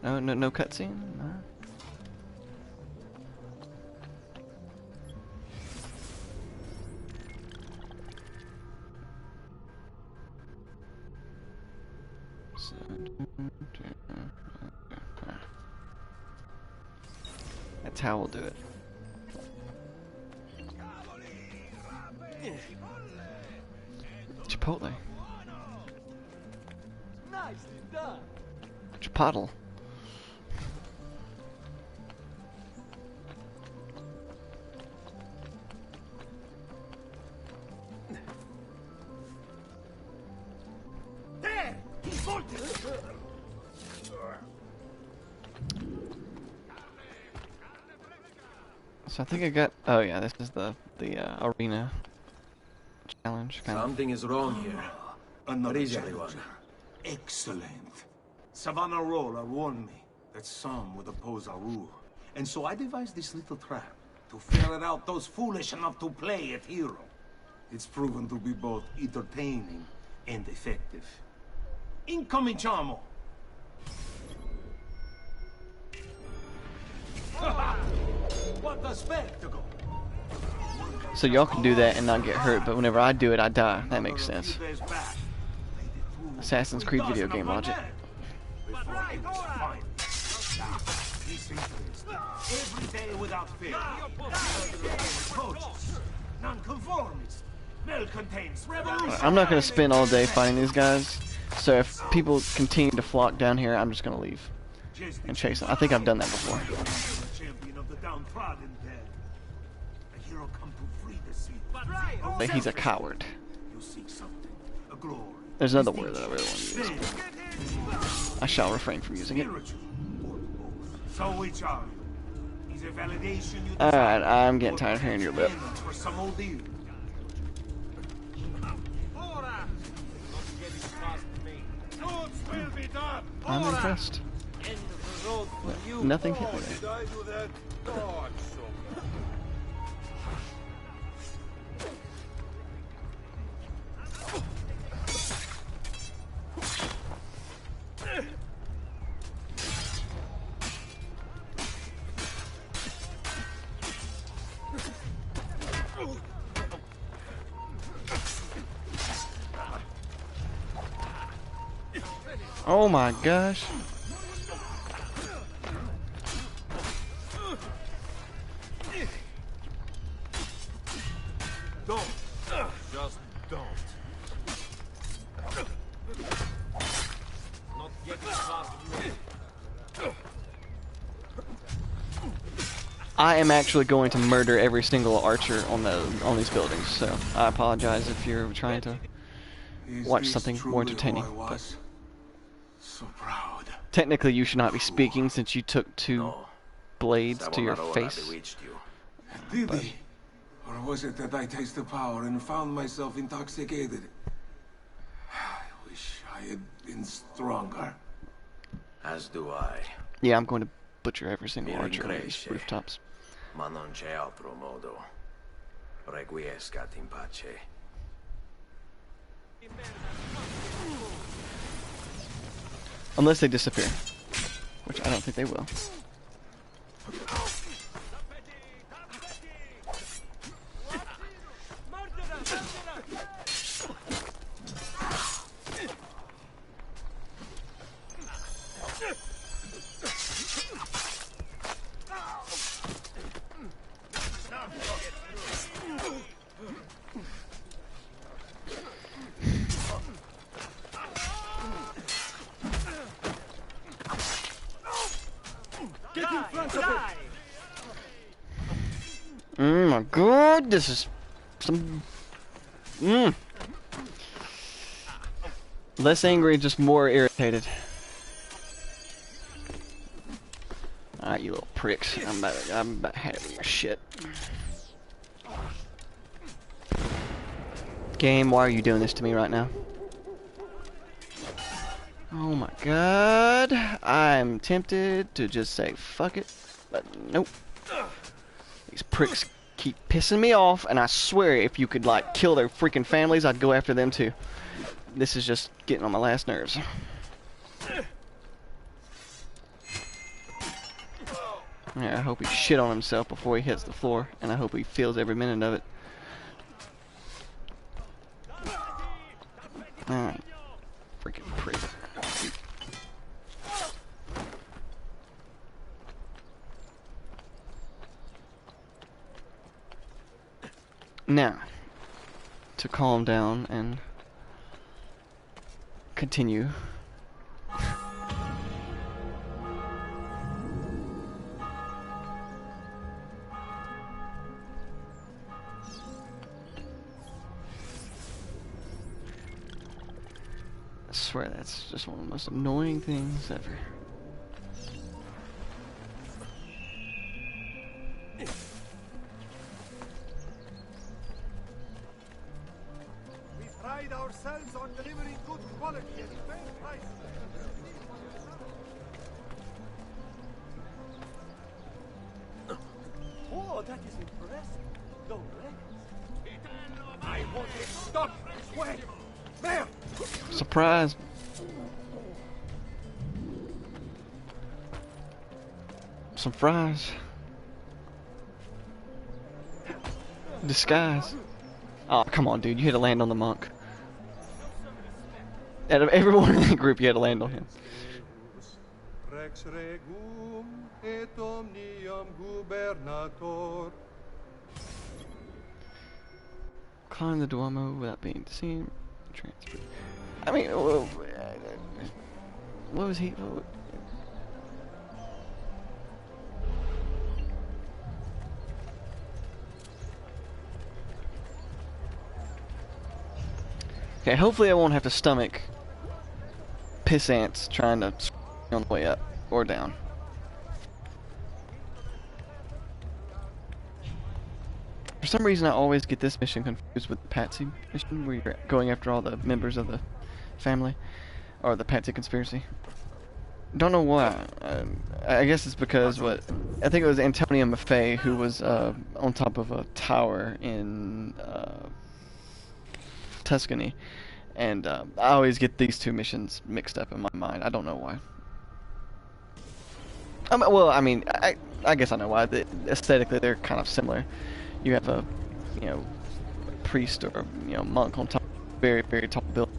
No cutscene? No. That's how we'll do it. Chipotle.
Nicely done.
Chipotle.
There! He's bolted!
So I think I got. Oh yeah, this is the arena challenge.
Something is wrong here.
Another
What is
challenge.
everyone?
Excellent. Savonarola warned me that some would oppose our rule. And so I devised this little trap to ferret out those foolish enough to play at hero. It's proven to be both entertaining and effective. Incominciamo! What a spectacle!
So y'all can do that and not get hurt, but whenever I do it, I die. That makes sense. Assassin's Creed video game logic.
Every day without fail. Coaches, nonconformists, malcontents, revolution.
I'm not gonna spend all day fighting these guys. So if people continue to flock down here, I'm just gonna leave and chase them. I think I've done that before.
Champion of the downtrodden dead. A hero come to free the sea.
But he's a coward.
You seek something, a glory.
There's another word that I really want to use. I shall refrain from using it.
So which are you? Is a validation you
Alright, I'm getting tired of hearing your lip.
for some old deal?
I'm impressed. Nothing hit me there. Oh my gosh.
Don't. Just don't. Not getting past me.
I am actually going to murder every single archer on these buildings, so I apologize if you're trying to watch something more entertaining. But
so proud.
technically, you should not be speaking since you took two blades to your face.
Did he? Or was it that I tasted power and found myself intoxicated? I wish I had been stronger.
As do I.
Yeah, I'm going to butcher every single archer on these rooftops.
Ma non c'è altro modo. Requiescat in pace.
Unless they disappear, which I don't think they will. My god, this is some... Less angry, just more irritated. Alright, you little pricks. I'm about having your shit. Game, why are you doing this to me right now? Oh my god. I'm tempted to just say fuck it, but nope. These pricks keep pissing me off, and I swear if you could like kill their freaking families, I'd go after them too. This is just getting on my last nerves. Yeah, I hope he shit on himself before he hits the floor, and I hope he feels every minute of it. Alright. Freaking prick. Now, to calm down and continue. I swear that's just one of the most annoying things ever.
We pride ourselves on delivering good quality at fair price. Oh, that is impressive. Don't I want it. Stop! Wait! There!
Surprise! Some fries. Disguise. Oh, come on, dude. You had to land on the monk. Out of everyone in the group, you had to land on him.
Rex regum et omnium gubernator.
Climb the Duomo without being seen. Transfer. I mean, what was he? Okay, hopefully I won't have to stomach piss ants trying to on the way up or down. For some reason I always get this mission confused with the Patsy mission, where you're going after all the members of the family, or the Patsy conspiracy. Don't know why. I guess it's because I think it was Antonio Maffei who was on top of a tower in Tuscany, and I always get these two missions mixed up in my mind. I don't know why. Well, I mean, I guess I know why. Aesthetically, they're kind of similar. You have a, priest or monk on top of a very, very tall building.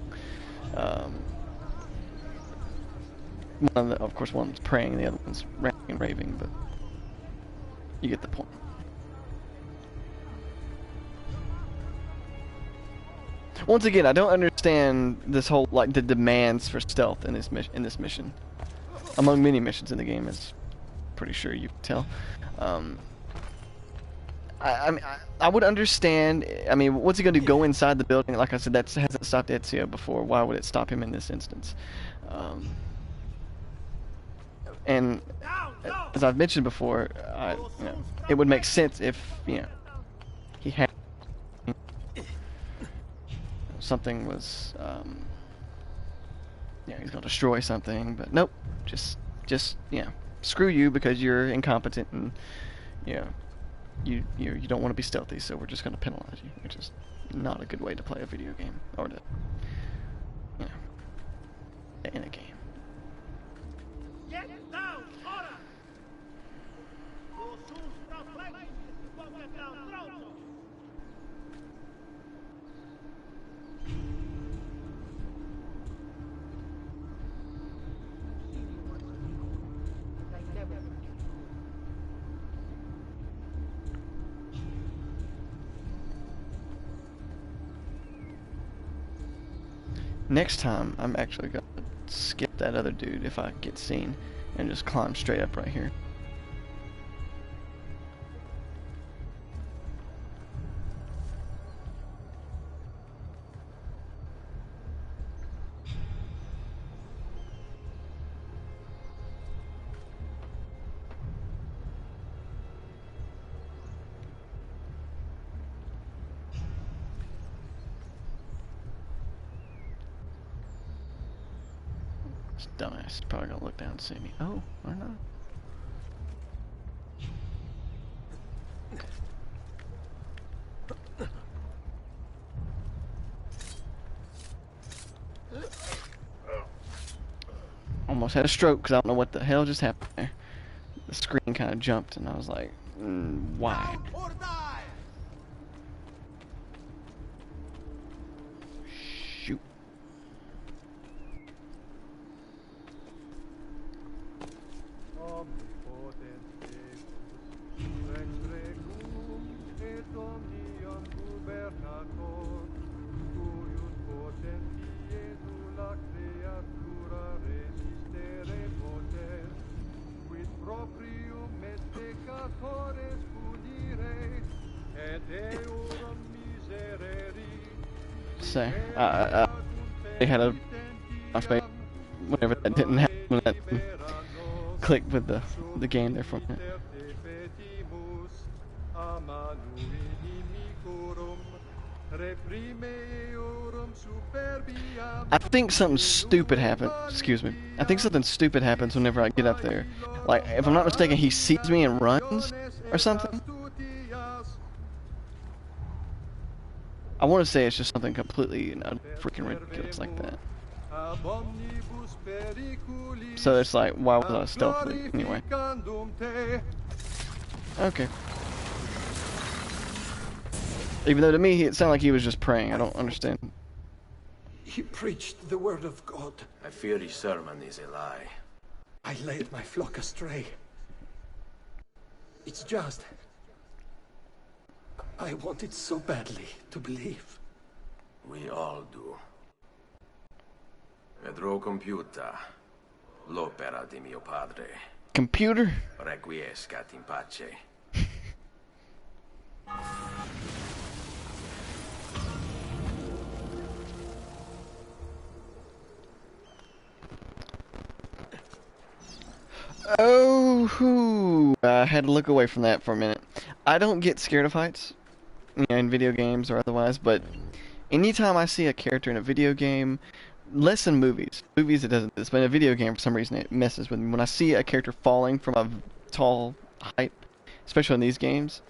Of course, one's praying, the other one's ranting and raving, but you get the point. Once again, I don't understand this whole the demands for stealth in this mission. Among many missions in the game, as pretty sure you can tell. I mean, I would understand. I mean, what's he gonna do? Go inside the building? Like I said, that hasn't stopped Ezio before. Why would it stop him in this instance? And as I've mentioned before, you know, it would make sense if, you know, he had something was, yeah, he's gonna destroy something. But nope, just you know, screw you because you're incompetent and you know. You don't want to be stealthy, so we're just going to penalize you, which is not a good way to play a video game, or to, you know, in a game.
Get down, ora! Lo sus sta flexi, poca down tronco.
Next time, I'm actually going to skip that other dude if I get seen, and just climb straight up right here. This dumbass is probably gonna look down and see me. Oh, or not. Almost had a stroke because I don't know what the hell just happened there. The screen kind of jumped and I was like, why? Shoot. Say, they had a whenever that didn't happen, when that clicked with the game there for a minute. I think something stupid happened. Excuse me. I think something stupid happens whenever I get up there. Like, if I'm not mistaken, he sees me and runs or something. I want to say it's just something completely freaking ridiculous like that. So it's like, why was I stealthily anyway? Okay. Even though to me it sounded like he was just praying. I don't understand.
He preached the word of God.
I fear his sermon is a lie.
I led my flock astray. It's just... I wanted so badly to believe.
We all do. Vedrò compiuta l'opera di mio padre.
Computer?
Requiescat in pace. Oh, I had to look away from that for a minute. I don't get scared of heights, you know, in video games or otherwise, but anytime I see a character in a video game, less in movies. Movies it doesn't, but in a video game for some reason it messes with me. When I see a character falling from a tall height, especially in these games,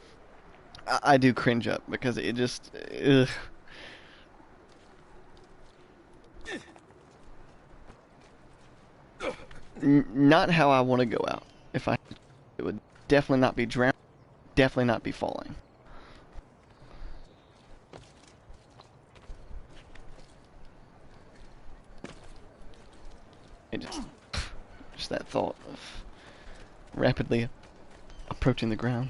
I do cringe up because it just, ugh. Not how I want to go out. If I, it would definitely not be drowning, definitely not be falling. It just that thought of rapidly approaching the ground.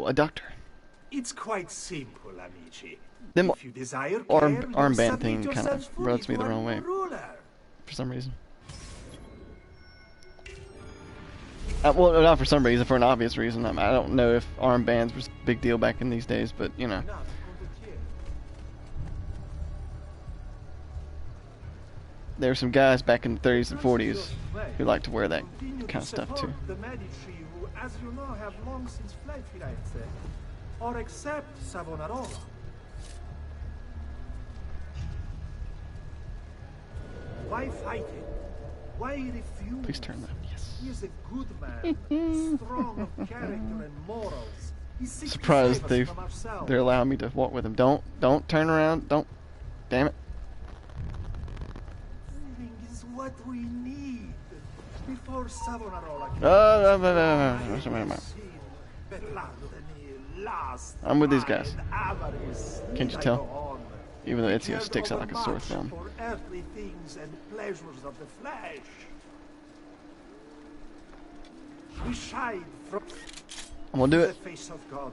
a doctor.
It's quite simple, amici.
Them
If you desire care,
armband
you
thing
submit
kind of
yourselves fully
rubs me
to
the
our
wrong way
ruler.
for some reason. Well, not for some reason, for an obvious reason. I don't know if armbands was a big deal back in these days, but you know. There were some guys back in the 30s and 40s who liked to wear that kind of stuff too.
The Medici, who, as you know, have long since fled Firenze, or accept Savonarola. Why fight him? Why refuse?
Please turn that. Yes.
He is a good man, strong of character and morals. He seeks to
Surprised
save us from ourselves.
they're allowing me to walk with him. Don't turn around. Don't. Damn it.
Living is what we need. Before Savonarola
I'm with these guys. Can't you tell? Even though Ezio sticks out like a sore thumb.
For earthly things and pleasures of the flesh. We shied from
I'm gonna do
the
it.
face of God.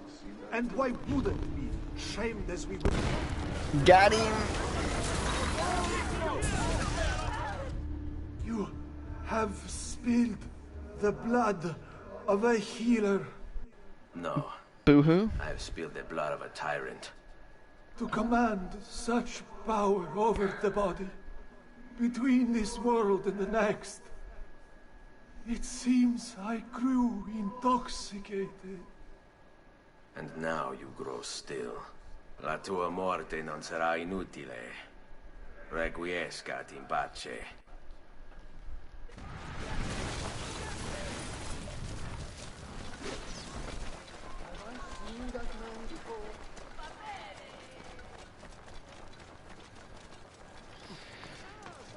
And why wouldn't we, shamed as we would?
Got him.
You have spilled the blood of a healer.
No.
Boo-hoo.
I have spilled the blood of a tyrant.
To command such power over the body, between this world and the next. It seems I grew intoxicated.
And now you grow still. La tua morte non sarà inutile. Requiescat in pace.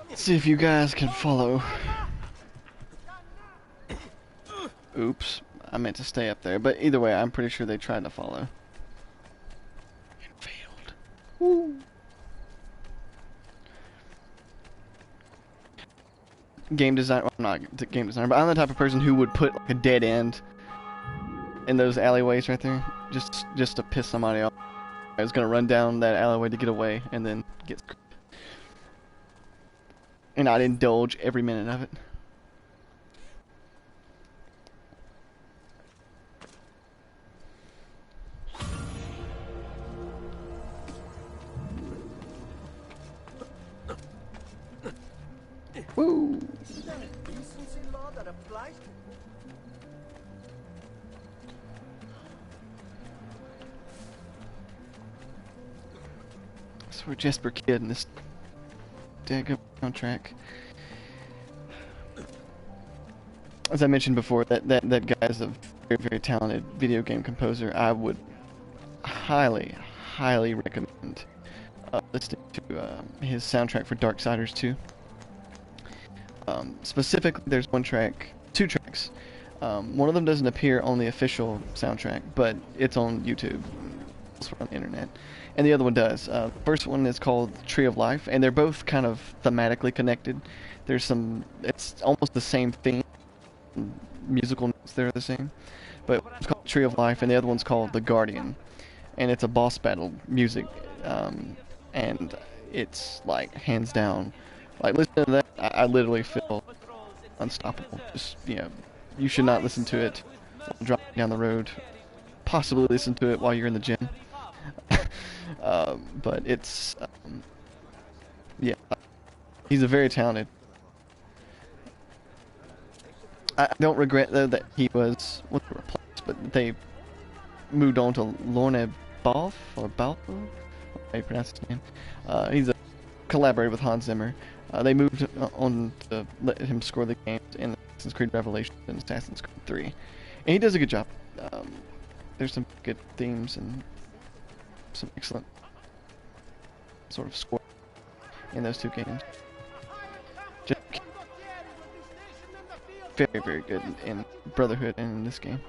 Let's see if you guys can follow. Oops, I meant to stay up there, but either way, I'm pretty sure they tried to follow. And failed. Woo. Game design, well, I'm not a game designer, but I'm the type of person who would put like a dead end in those alleyways right there, just to piss somebody off. I was gonna run down that alleyway to get away, and then get screwed. And I'd indulge every minute of it. Woo! So we're Jesper Kid in this daggum soundtrack. As I mentioned before, that guy is a very, very talented video game composer. I would highly recommend listening to his soundtrack for Darksiders 2. Specifically, there's two tracks. One of them doesn't appear on the official soundtrack, but it's on YouTube, elsewhere on the internet. And the other one does. The first one is called Tree of Life, and they're both kind of thematically connected. It's almost the same theme. Musical notes there are the same. But it's called Tree of Life, and the other one's called The Guardian. And it's a boss battle music. And it's like, hands down, like, listen to that, I literally feel unstoppable. Just, you should not listen to it while driving down the road. Possibly listen to it while you're in the gym. But it's, yeah, he's a very talented. I don't regret, though, that he was replaced, but they moved on to Lorne Balfe, or Balfe? How do you pronounce his name? He's a collaborator with Hans Zimmer. They moved on to let him score the games in Assassin's Creed Revelations and Assassin's Creed 3. And he does a good job. There's some good themes and some excellent sort of score in those two games. Just very, very good in Brotherhood and in this game.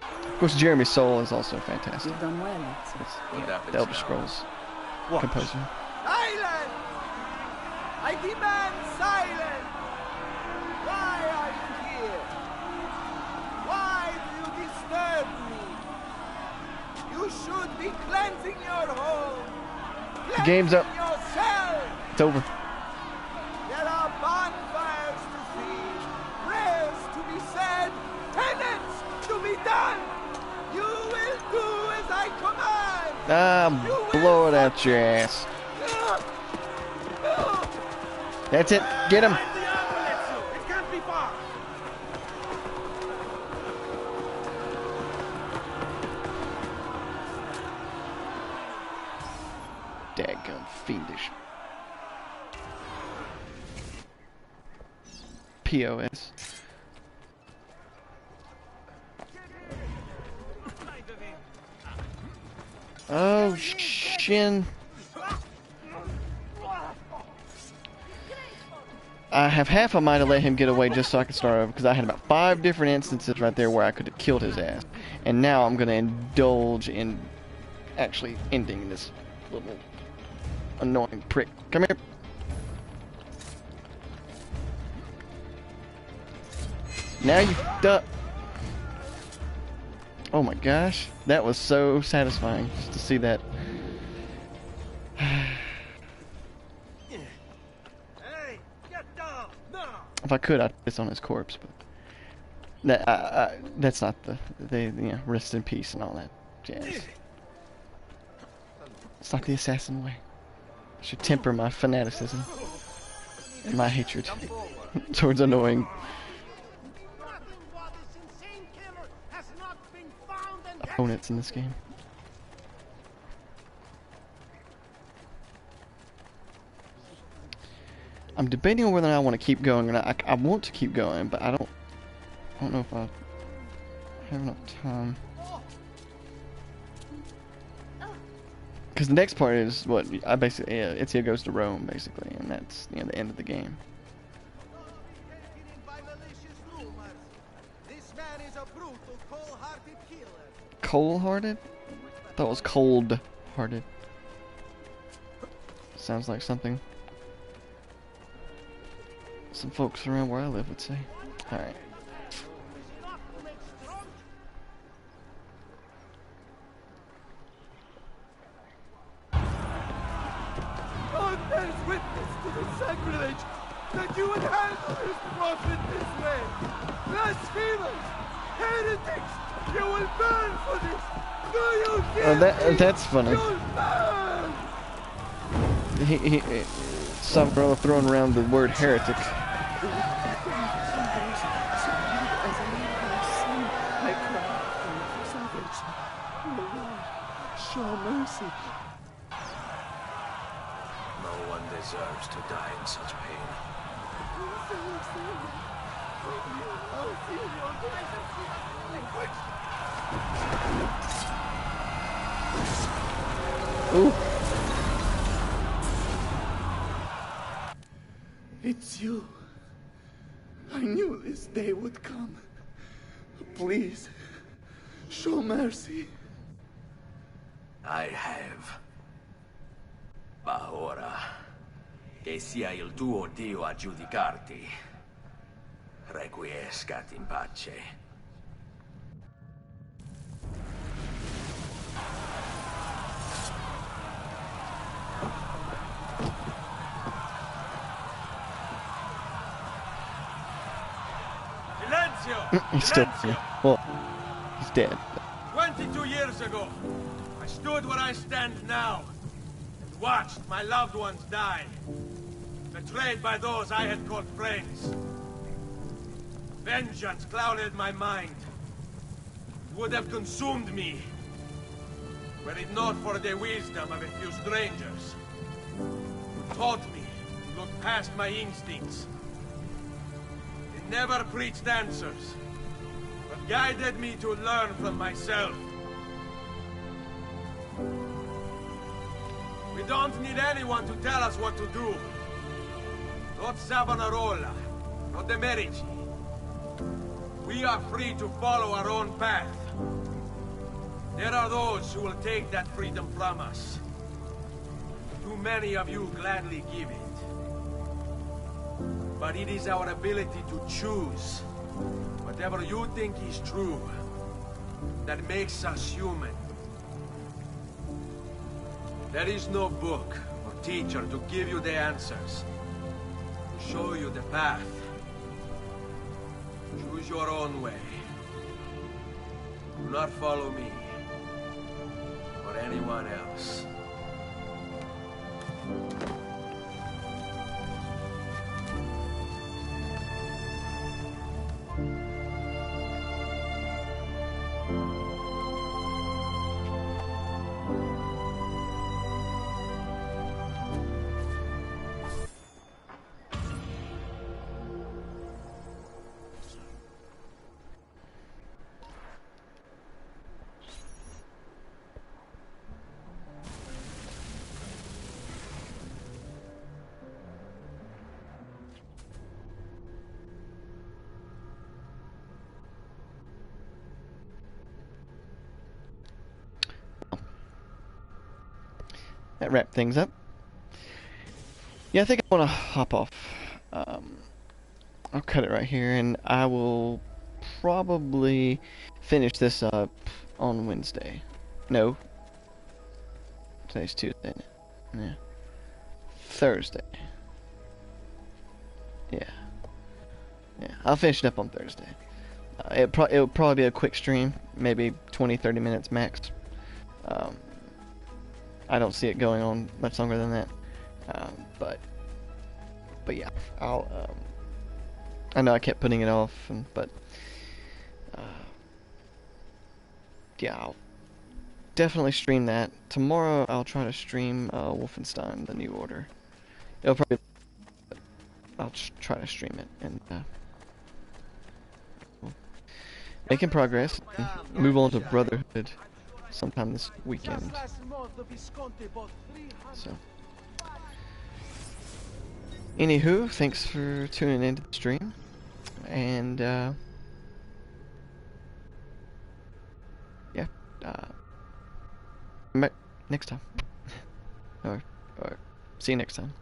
Of course, Jeremy Soule is also fantastic.
You've done well, Ezio.
The Elder Scrolls composer.
Silence! I demand silence! Why are you here? Why do you disturb me?
The game's up. It's over.
There are bonfires to see, prayers to be said, penance to be done. You will do as I command.
Blow it out your ass. That's it. Get him.
It can't be far.
Daggum fiendish. POS. Oh, Shin. I have half a mind to let him get away just so I can start over, because I had about 5 different instances right there where I could have killed his ass. And now I'm going to indulge in actually ending this little annoying prick. Come here. Now you duck. Oh my gosh. That was so satisfying just to see that. If I could, I'd piss on his corpse, but that's not rest in peace and all that jazz. It's not the assassin way. I should temper my fanaticism and my hatred towards annoying opponents in this game. I'm debating on whether I want to keep going or not. I want to keep going, but I don't know if I have enough time. Because the next part is what I basically Ezio goes to Rome, basically, and that's the end of the game. Cold-hearted? I thought it was cold-hearted. Sounds like something some folks around where I live would say. Alright.
God bears witness to the sacrilege that you would handle this prophet this way. Blasphemers, heretics, you will burn for this. Do you hear me?
That's funny. Some girl throwing around the word heretic.
Show mercy.
No one deserves to die in such pain.
Ooh.
It's you. I knew this day would come. Please, show mercy.
I have. Ma ora, che sia il tuo Dio a giudicarti. Requiescat in pace.
He's still here. Well, he's dead.
22 years ago, I stood where I stand now, and watched my loved ones die, betrayed by those I had called friends. Vengeance clouded my mind. It would have consumed me, were it not for the wisdom of a few strangers, who taught me to look past my instincts. They never preached answers, but guided me to learn from myself. We don't need anyone to tell us what to do. Not Savonarola, not the Medici. We are free to follow our own path. There are those who will take that freedom from us. Too many of you gladly give it. But it is our ability to choose whatever you think is true that makes us human. There is no book teacher to give you the answers, to show you the path. Choose your own way. Do not follow me or anyone else.
That wrapped things up. Yeah, I think I want to hop off. I'll cut it right here, and I will probably finish this up on Wednesday. No. Today's Tuesday, isn't it? Yeah. Thursday. Yeah. Yeah, I'll finish it up on Thursday. It'll probably be a quick stream, maybe 20-30 minutes max. I don't see it going on much longer than that. But yeah, I know I kept putting it off, but yeah, I'll definitely stream that. Tomorrow I'll try to stream Wolfenstein: The New Order. It'll probably, I'll try to stream it and making progress. And move on to Brotherhood sometime this weekend. So, anywho, thanks for tuning into the stream, and yeah, next time, or see you next time.